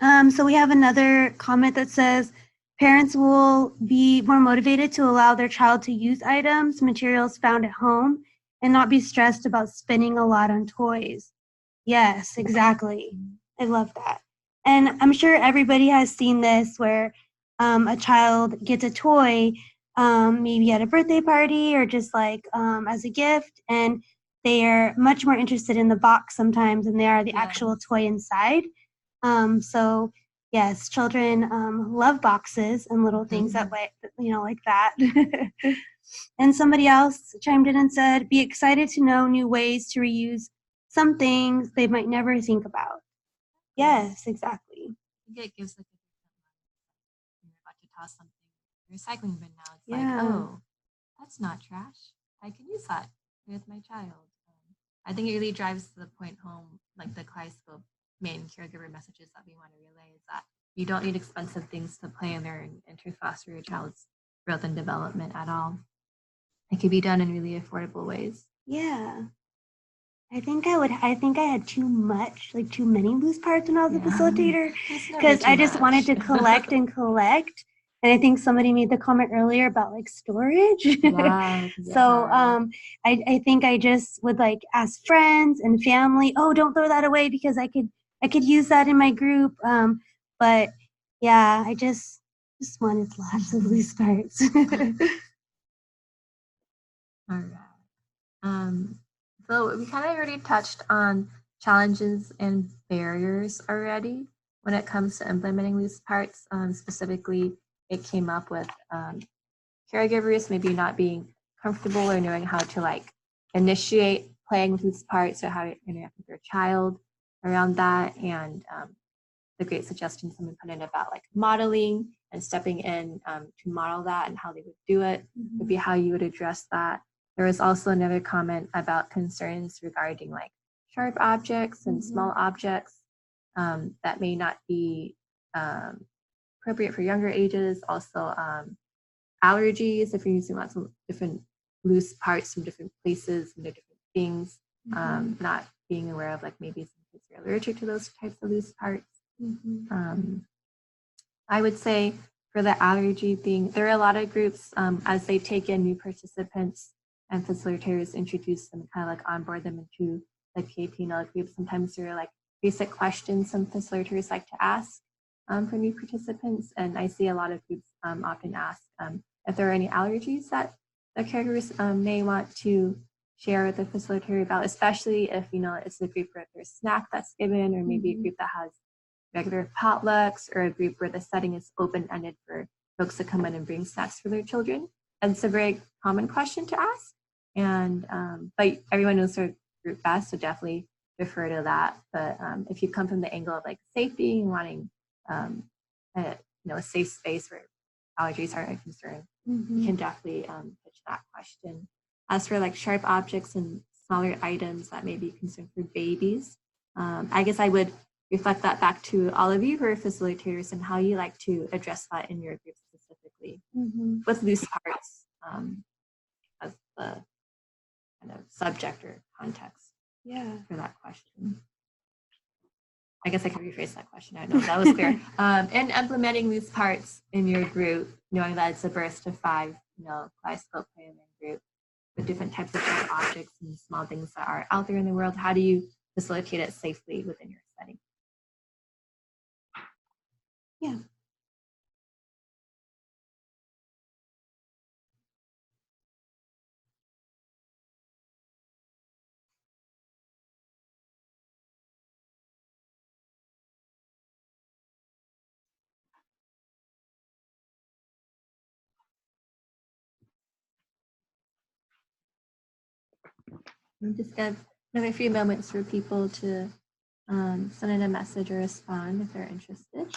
So we have another comment that says, parents will be more motivated to allow their child to use items, materials found at home, and not be stressed about spending a lot on toys. Yes, exactly. I love that. And I'm sure everybody has seen this where a child gets a toy, maybe at a birthday party or just like as a gift, and they are much more interested in the box sometimes than they are the actual toy inside. So yes, children love boxes and little things that way, like that. And somebody else chimed in and said, be excited to know new ways to reuse some things they might never think about. Yes, exactly. I think it gives like a different when you're about to toss something in the recycling bin now. It's Yeah. like, oh, that's not trash. I can use that with my child. I think it really drives the point home, like the Kaleidoscope main caregiver messages that we want to relay is that you don't need expensive things to play in there and to foster your child's growth and development at all. It can be done in really affordable ways. Yeah. I think I had too many loose parts when I was a facilitator, because I just wanted to collect and collect. And I think somebody made the comment earlier about like storage. So I think I just would like ask friends and family, oh, don't throw that away because I could use that in my group. But yeah, I just wanted lots of loose parts. All right. So we kind of already touched on challenges and barriers already when it comes to implementing these parts. Specifically, it came up with caregivers maybe not being comfortable or knowing how to like initiate playing with these parts or how to interact with their child around that. And the great suggestion someone put in about like modeling and stepping in to model that and how they would do it would be how you would address that. There was also another comment about concerns regarding like sharp objects and small objects that may not be appropriate for younger ages. Also, allergies, if you're using lots of different loose parts from different places and different things, not being aware of like maybe some kids are allergic to those types of loose parts. I would say for the allergy thing, there are a lot of groups as they take in new participants and facilitators introduce them, kind of like onboard them into the KPNL group. Sometimes there are like basic questions some facilitators like to ask for new participants. And I see a lot of groups often ask if there are any allergies that the caregivers may want to share with the facilitator about, especially if, it's a group where there's a snack that's given, or maybe a group that has regular potlucks, or a group where the setting is open-ended for folks to come in and bring snacks for their children. And it's a very common question to ask. And but everyone knows their group best, so definitely defer to that. But if you come from the angle of like safety and wanting a safe space where allergies aren't a concern, you can definitely pitch that question. As for like sharp objects and smaller items that may be concerned for babies, I guess I would reflect that back to all of you who are facilitators and how you like to address that in your group specifically with loose parts as the kind of subject or context for that question. I guess I could rephrase that question. I don't know if that was clear. And implementing these parts in your group, knowing that it's a burst of 5, Kaleidoscope Play Learn group with different types of objects and small things that are out there in the world. How do you facilitate it safely within your setting? Yeah. I'm just going to another few moments for people to send in a message or respond if they're interested.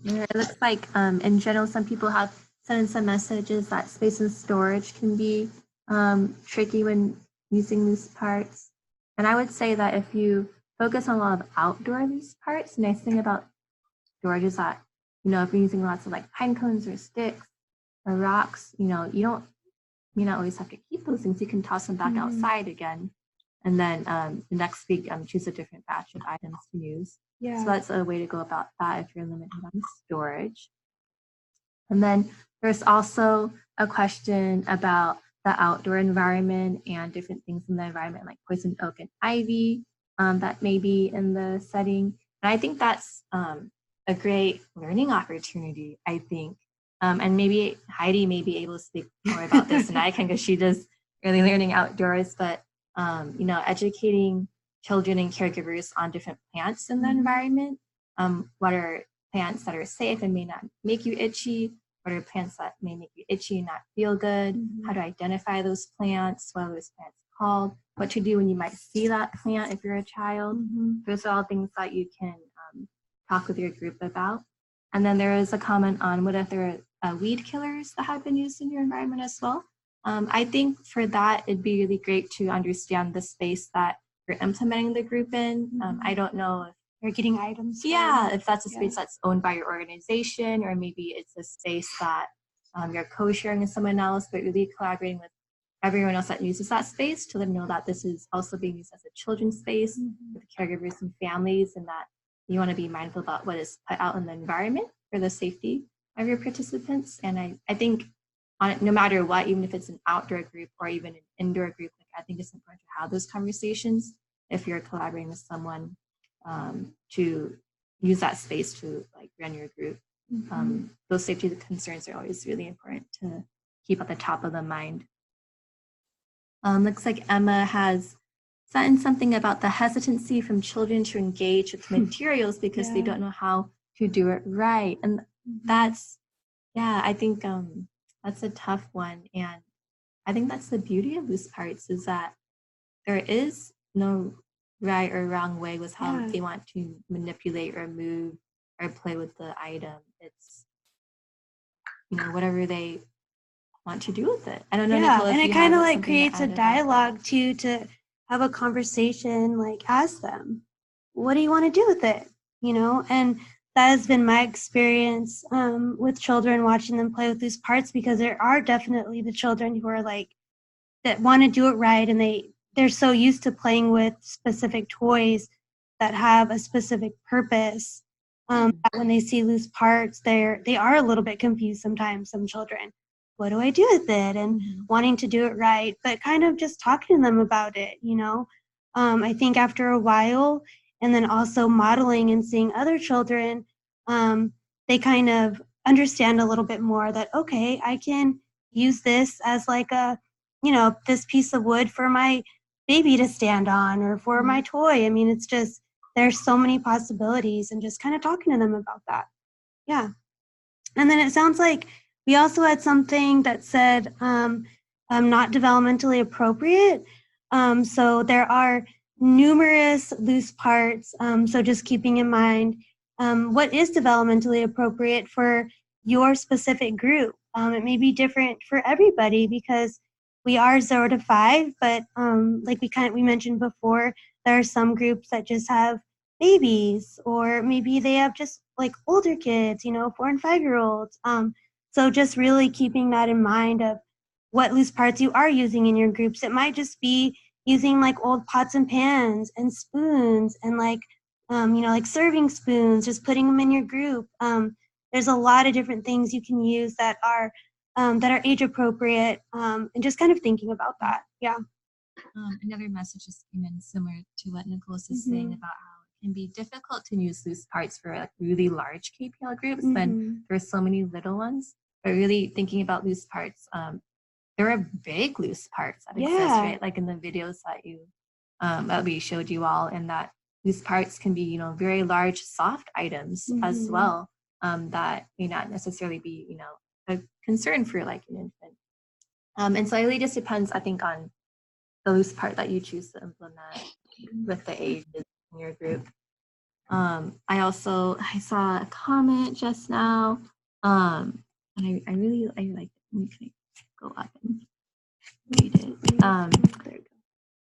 Yeah, it looks like in general, some people have sent in some messages that space and storage can be tricky when using loose parts. And I would say that if you focus on a lot of outdoor loose parts, the nice thing about storage is that, if you're using lots of like pine cones or sticks or rocks, you don't not always have to keep those things. You can toss them back outside again. And then the next week, choose a different batch of items to use. Yeah. So that's a way to go about that if you're limited on storage. And then there's also a question about the outdoor environment and different things in the environment, like poison oak and ivy that may be in the setting. And I think that's a great learning opportunity, I think. And maybe Heidi may be able to speak more about this than I can, because she does early learning outdoors, but educating children and caregivers on different plants in the environment. What are plants that are safe and may not make you itchy? What are plants that may make you itchy and not feel good? How to identify those plants? What are those plants called? What to do when you might see that plant if you're a child? Those are all things that you can talk with your group about. And then there is a comment on what if there are weed killers that have been used in your environment as well. I think for that, it'd be really great to understand the space that you're implementing the group in. I don't know if You're getting items. yeah, if that's a space that's owned by your organization, or maybe it's a space that you're co-sharing with someone else, but really collaborating with everyone else that uses that space to let them know that this is also being used as a children's space with caregivers and families, and that you want to be mindful about what is put out in the environment for the safety of your participants. And I think no matter what, even if it's an outdoor group or even an indoor group, I think it's important to have those conversations if you're collaborating with someone to use that space to run your group. Those safety concerns are always really important to keep at the top of the mind. Looks like Emma has sent in something about the hesitancy from children to engage with materials because they don't know how to do it right. And that's, I think that's a tough one. And I think that's the beauty of loose parts, is that there is no right or wrong way with how they want to manipulate or move or play with the item. It's, whatever they want to do with it. I don't know, Nicole, and if it you kind of have creates a dialogue too, to have a conversation, ask them, what do you want to do with it? And that has been my experience with children, watching them play with these parts, because there are definitely the children who are that want to do it right, and they're so used to playing with specific toys that have a specific purpose. That when they see loose parts, they are a little bit confused sometimes, some children. What do I do with it? And wanting to do it right, but kind of just talking to them about it, I think after a while, and then also modeling and seeing other children, they kind of understand a little bit more that, okay, I can use this as this piece of wood for my baby to stand on, or for my toy. I mean, it's just, there's so many possibilities, and just kind of talking to them about that. Yeah. And then it sounds like we also had something that said not developmentally appropriate. So there are numerous loose parts. So just keeping in mind what is developmentally appropriate for your specific group. It may be different for everybody, because we are 0 to 5, but like we mentioned before, there are some groups that just have babies, or maybe they have just older kids, 4 and 5-year-olds. So just really keeping that in mind of what loose parts you are using in your groups. It might just be using old pots and pans and spoons, and serving spoons, just putting them in your group. There's a lot of different things you can use that are age appropriate, and just kind of thinking about that. Yeah. Another message just came in similar to what Nicholas is saying about how it can be difficult to use loose parts for really large KPL groups when there's so many little ones. But really thinking about loose parts, there are big loose parts that exist, right? Like in the videos that that we showed you all, and that loose parts can be, very large soft items as well, that may not necessarily be, a concern for an infant. And so it really just depends, I think, on the loose part that you choose to implement with the age in your group. I saw a comment just now, and I really like it. Let me go up and read it. There you go.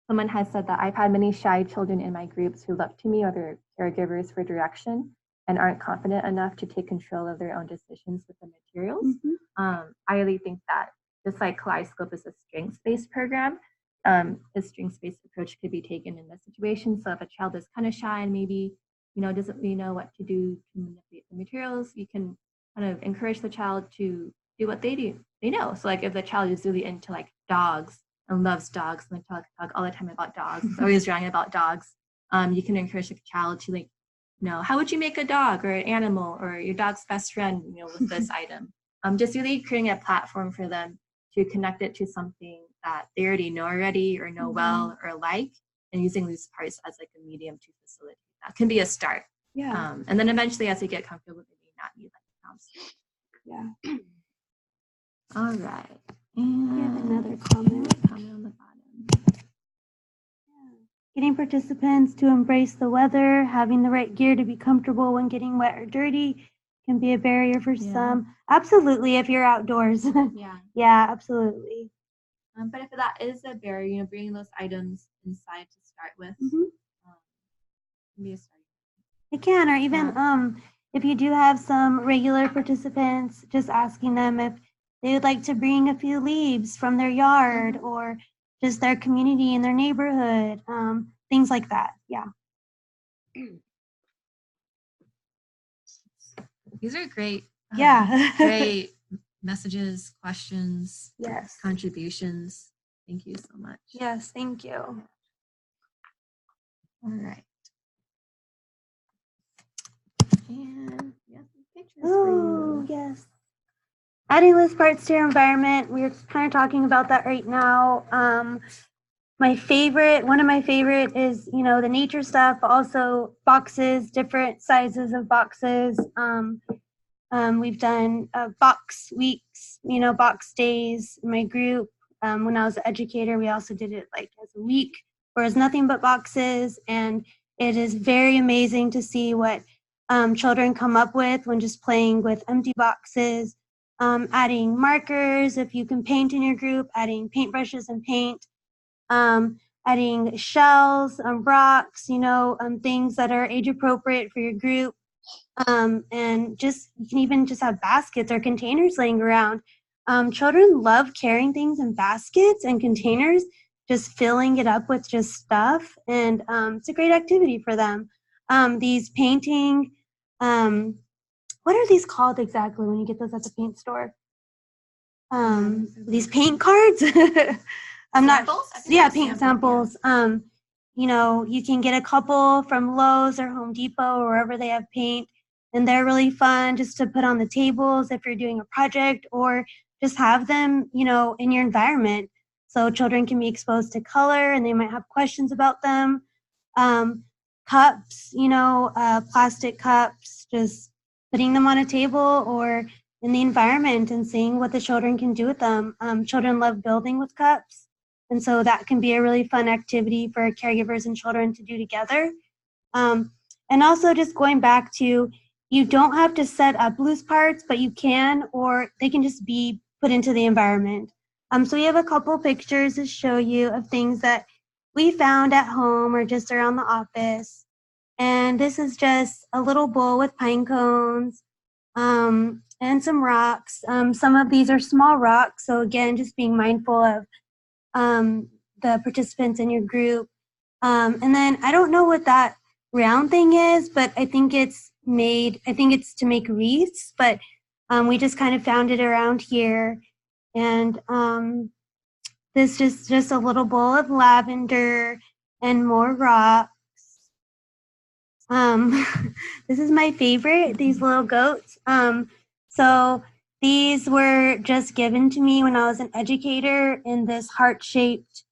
Someone has said that I've had many shy children in my groups who look to me or their caregivers for direction and aren't confident enough to take control of their own decisions with the materials. I really think that just like Kaleidoscope is a strengths-based program, a strengths-based approach could be taken in this situation. So if a child is kind of shy and maybe doesn't really know what to do to manipulate the materials, you can kind of encourage the child to do what they know. So like if the child is really into like dogs and loves dogs and they talk all the time about dogs, always drawing about dogs, you can encourage the child to like, how would you make a dog or an animal or your dog's best friend, with this item? Just really creating a platform for them to connect it to something that they already know or know well or like, and using these parts as like a medium to facilitate. That can be a start. Yeah. And then eventually as they get comfortable, they may not need like Yeah. All right. And we have another comment. On the bottom. Getting participants to embrace the weather, having the right gear to be comfortable when getting wet or dirty can be a barrier for some. Absolutely, if you're outdoors. Yeah, absolutely. But if that is a barrier, bringing those items inside to start with, can be a start. It can, or even if you do have some regular participants, just asking them if they would like to bring a few leaves from their yard or just their community in their neighborhood, things like that. Yeah. These are great. Great messages, questions, contributions. Thank you so much. Yes, thank you. All right. And we have some pictures for you. Yes. Adding list parts to your environment. We're kind of talking about that right now. One of my favorite is, the nature stuff, but also boxes, different sizes of boxes. We've done box weeks, box days in my group. When I was an educator, we also did it like as a week where it's nothing but boxes. And it is very amazing to see what children come up with when just playing with empty boxes. Adding markers, if you can paint in your group, adding paintbrushes and paint, adding shells, rocks, things that are age appropriate for your group. And you can even just have baskets or containers laying around. Children love carrying things in baskets and containers, just filling it up with just stuff. And it's a great activity for them. These painting, what are these called exactly when you get those at the paint store? These paint cards. Paint samples. You can get a couple from Lowe's or Home Depot or wherever they have paint, and they're really fun just to put on the tables if you're doing a project, or just have them, in your environment so children can be exposed to color and they might have questions about them. Cups, plastic cups, just putting them on a table or in the environment and seeing what the children can do with them. Children love building with cups, and so that can be a really fun activity for caregivers and children to do together. And also just going back to, you don't have to set up loose parts, but you can, or they can just be put into the environment. So we have a couple pictures to show you of things that we found at home or just around the office. And this is just a little bowl with pine cones and some rocks. Some of these are small rocks. So again, just being mindful of the participants in your group. And then I don't know what that round thing is, but I think it's to make wreaths, but we just kind of found it around here. And this is just a little bowl of lavender and more rocks. This is my favorite, these little goats. So these were just given to me when I was an educator in this heart-shaped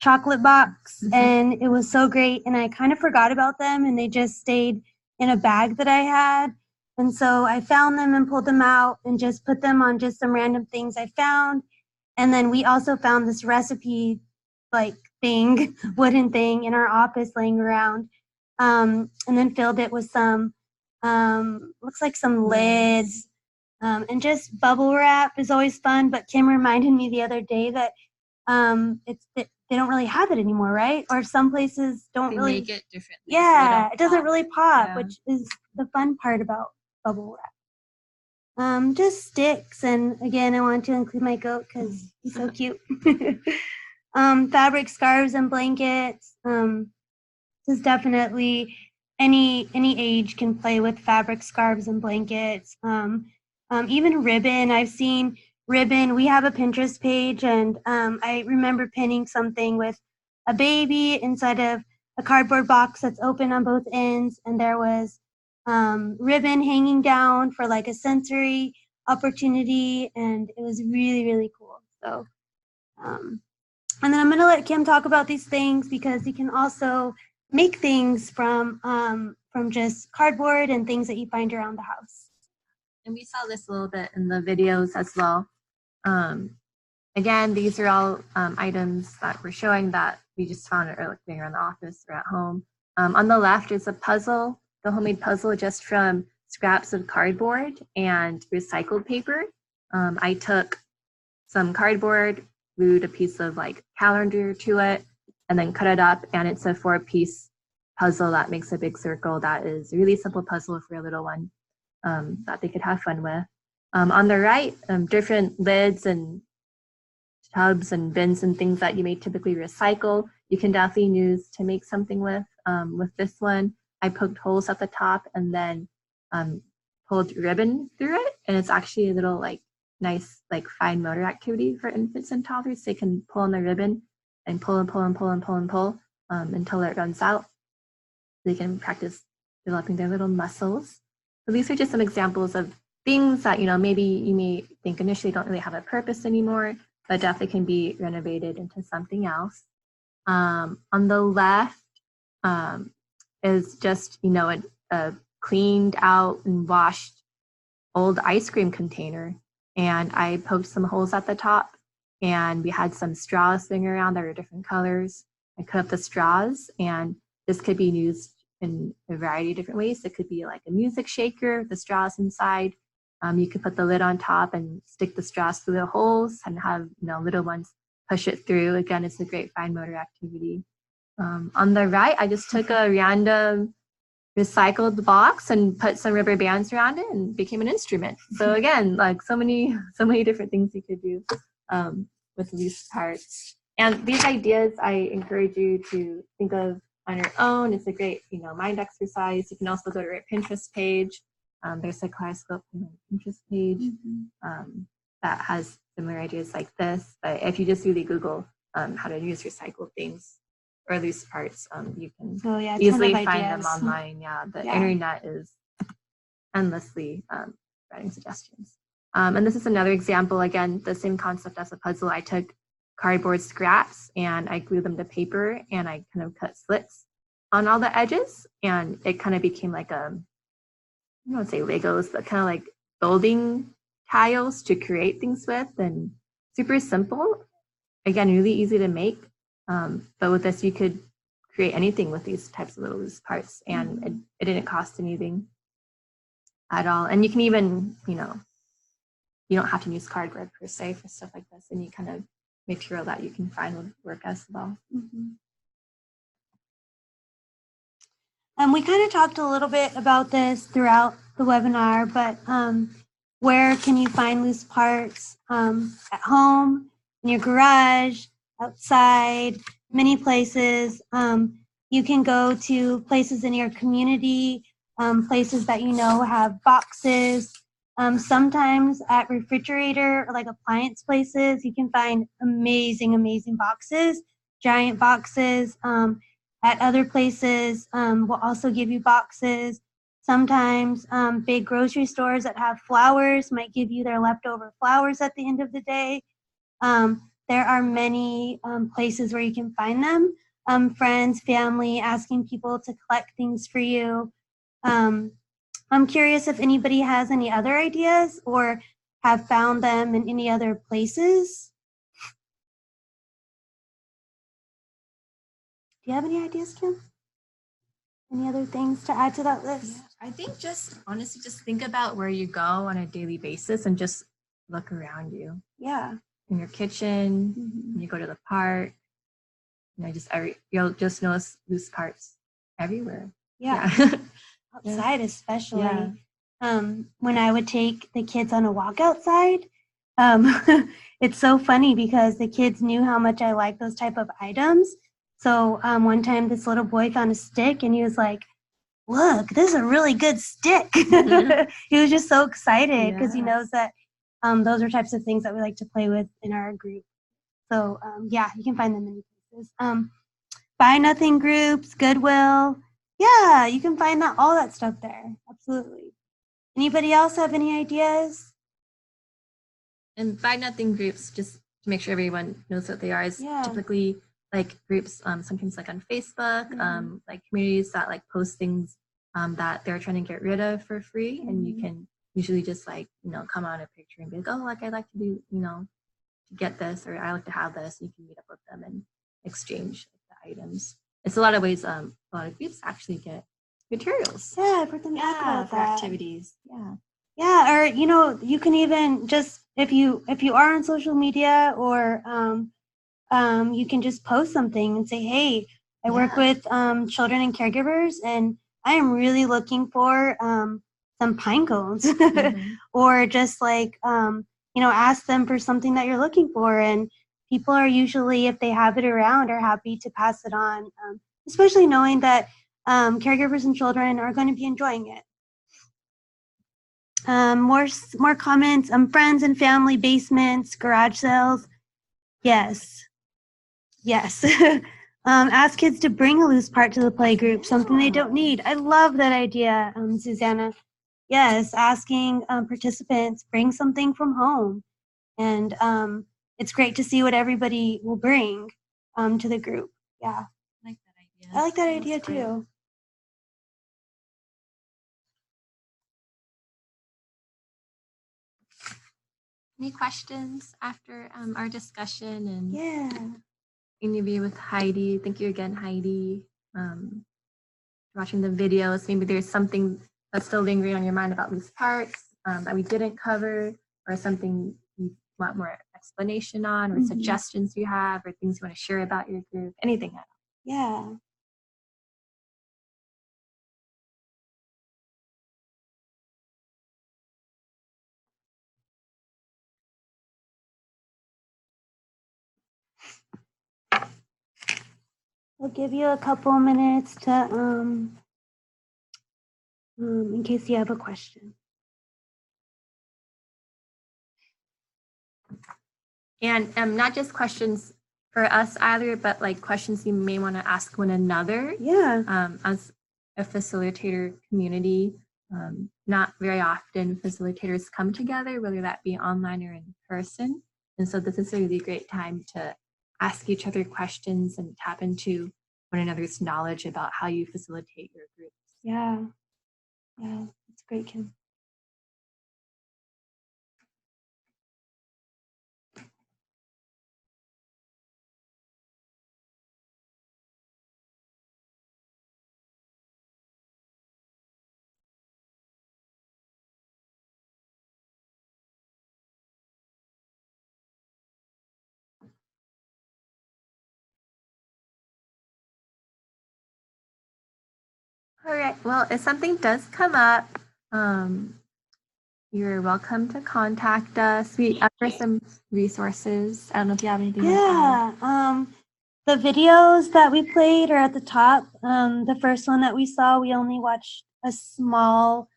chocolate box, and it was so great, and I kind of forgot about them, and they just stayed in a bag that I had. And so I found them and pulled them out and just put them on just some random things I found. And then we also found this recipe like thing, wooden thing in our office laying around. and then filled it with some, looks like some lids, and just bubble wrap is always fun. But Kim reminded me the other day that they don't really have it anymore, right? Or some places don't They really make it differently. so they Yeah, don't it doesn't pop. really pop, Yeah. which is the fun part about bubble wrap. Just sticks, and again, I want to include my goat because he's so cute. Fabric scarves and blankets. This is definitely any age can play with fabric scarves and blankets. Even ribbon. I've seen ribbon. We have a Pinterest page, and I remember pinning something with a baby inside of a cardboard box that's open on both ends, and there was ribbon hanging down for like a sensory opportunity, and it was really, really cool. So, and then I'm going to let Kim talk about these things because you can also make things from just cardboard and things that you find around the house. And we saw this a little bit in the videos as well. Again, these are all items that we're showing that we just found being around the office or at home. On the left is a puzzle, the homemade puzzle just from scraps of cardboard and recycled paper. I took some cardboard, glued a piece of like calendar to it, and then cut it up, and it's a 4-piece puzzle that makes a big circle. That is a really simple puzzle for a little one that they could have fun with. On the right, different lids and tubs and bins and things that you may typically recycle, you can definitely use to make something with. With this one, I poked holes at the top and then pulled ribbon through it, and it's actually a little like nice like fine motor activity for infants and toddlers. They can pull on the ribbon and pull and pull and pull and pull and pull until it runs out. They can practice developing their little muscles. So these are just some examples of things that, you know, maybe you may think initially don't really have a purpose anymore, but definitely can be renovated into something else. On the left is just, you know, a cleaned out and washed old ice cream container. And I poked some holes at the top, and we had some straws sitting around that are different colors. I cut up the straws, and this could be used in a variety of different ways. It could be like a music shaker, the straws inside. You could put the lid on top and stick the straws through the holes and have, you know, little ones push it through. Again, it's a great fine motor activity. On the right, I just took a random recycled box and put some rubber bands around it and became an instrument. So again, like so many different things you could do with these parts. And these ideas, I encourage you to think of on your own. It's a great, you know, mind exercise. You can also go to our Pinterest page. There's a Kaleidoscope Play Learn Pinterest page that has similar ideas like this. But if you just really Google how to use recycled things or loose parts, you can easily find them online. Yeah, the internet is endlessly providing suggestions. And this is another example, again, the same concept as a puzzle. I took cardboard scraps and I glued them to paper, and I kind of cut slits on all the edges, and it kind of became like I don't want to say Legos, but kind of like building tiles to create things with, and super simple. Again, really easy to make. But with this, you could create anything with these types of little loose parts, and it didn't cost anything at all. And you can even, you know, you don't have to use cardboard per se for stuff like this. Any kind of material that you can find would work as well. We kind of talked a little bit about this throughout the webinar, but where can you find loose parts? At home, in your garage, outside, many places. You can go to places in your community, places that you know have boxes. Sometimes at refrigerator or like appliance places, you can find amazing, amazing boxes, giant boxes. At other places, we'll also give you boxes. Sometimes big grocery stores that have flowers might give you their leftover flowers at the end of the day. There are many places where you can find them. Friends, family, asking people to collect things for you. I'm curious if anybody has any other ideas or have found them in any other places. Do you have any ideas, Kim? Any other things to add to that list? Yeah, I think just honestly, just think about where you go on a daily basis and just look around you. Yeah. In your kitchen, when you go to the park, you'll just notice loose parts everywhere. Yeah. Outside especially. Yeah. When I would take the kids on a walk outside, it's so funny because the kids knew how much I like those type of items. So one time this little boy found a stick and he was like, look, this is a really good stick. He was just so excited because he knows that those are types of things that we like to play with in our group. So yeah, you can find them many places. Buy Nothing groups, Goodwill. Yeah, you can find all that stuff there. Absolutely. Anybody else have any ideas? And Buy Nothing groups, just to make sure everyone knows what they are, is typically like groups, sometimes like on Facebook, like communities that like post things that they're trying to get rid of for free. And you can usually just like, come on a picture and be like, oh, like I'd like to do, to get this, or I like to have this. You can meet up with them and exchange the items. It's a lot of ways, a lot of groups actually get materials. Yeah, for them to talk about that. Activities. Yeah. Yeah, or you can even just if you are on social media, or you can just post something and say, hey, I work with children and caregivers, and I am really looking for some pine cones, or just like ask them for something that you're looking for, and people are usually, if they have it around, are happy to pass it on, especially knowing that caregivers and children are going to be enjoying it. More comments. Friends and family basements, garage sales. Yes. Ask kids to bring a loose part to the play group, something they don't need. I love that idea, Susanna. Yes, asking participants, bring something from home. And it's great to see what everybody will bring to the group. Yeah. I like that idea too. Any questions after our discussion and interview with Heidi? Thank you again, Heidi, for watching the videos. Maybe there's something that's still lingering on your mind about loose parts that we didn't cover, or something you want more explanation on, or suggestions you have, or things you want to share about your group, anything at all. Yeah. We'll give you a couple minutes to, in case you have a question. And not just questions for us either, but like questions you may want to ask one another. Yeah. As a facilitator community, not very often facilitators come together, whether that be online or in person. And so this is a really great time to ask each other questions and tap into one another's knowledge about how you facilitate your groups. Yeah. Yeah, that's great, Kim. All right. Well, if something does come up, you're welcome to contact us. We offer some resources. I don't know if you have anything. Yeah. The videos that we played are at the top. The first one that we saw, we only watched a small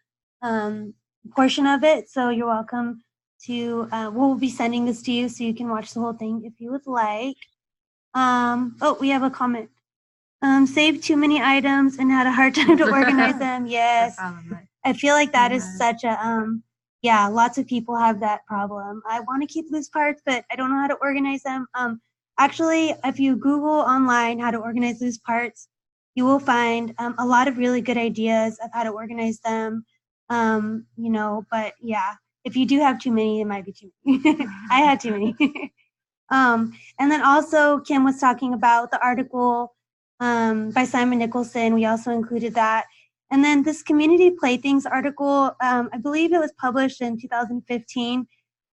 portion of it. So you're welcome to, we'll be sending this to you so you can watch the whole thing if you would like. Oh, we have a comment. Saved too many items and had a hard time to organize them. Yes. I feel like that is such a, yeah, lots of people have that problem. I want to keep loose parts, but I don't know how to organize them. Actually, if you Google online how to organize loose parts, you will find a lot of really good ideas of how to organize them. But yeah, if you do have too many, it might be too many. I had too many. And then also Kim was talking about the article by Simon Nicholson. We also included that. And then this community playthings article, I believe it was published in 2015.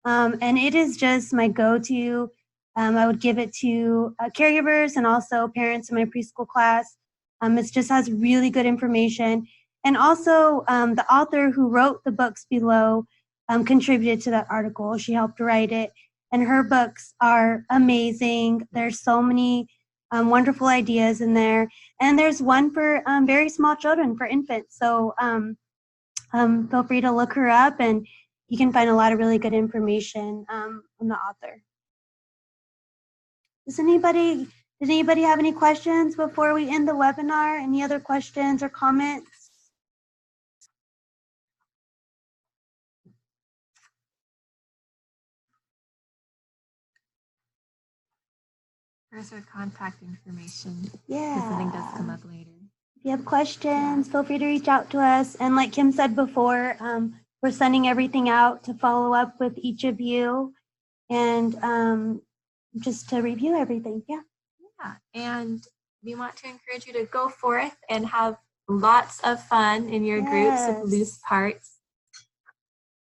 And it is just my go-to. I would give it to caregivers and also parents in my preschool class. It just has really good information. And also the author who wrote the books below contributed to that article. She helped write it. And her books are amazing. There's so many wonderful ideas in there. And there's one for very small children, for infants. So feel free to look her up, and you can find a lot of really good information on the author. Does anybody have any questions before we end the webinar? Any other questions or comments? Where's our contact information? Yeah. Something does come up later. If you have questions, feel free to reach out to us. And like Kim said before, we're sending everything out to follow up with each of you and just to review everything. Yeah. Yeah, and we want to encourage you to go forth and have lots of fun in your groups with loose parts.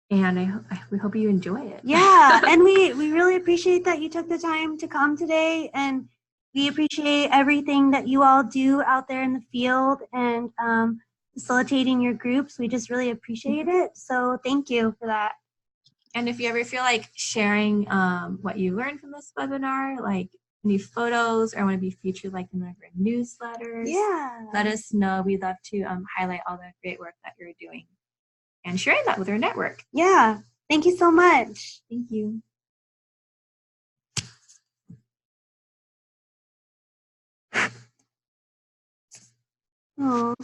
And we hope you enjoy it. Yeah, and we really appreciate that you took the time to come today, and we appreciate everything that you all do out there in the field and facilitating your groups. We just really appreciate it. So thank you for that. And if you ever feel like sharing what you learned from this webinar, like any photos or want to be featured like in one of our newsletters, let us know. We'd love to highlight all the great work that you're doing and sharing that with our network. Yeah, thank you so much. Thank you. Oh.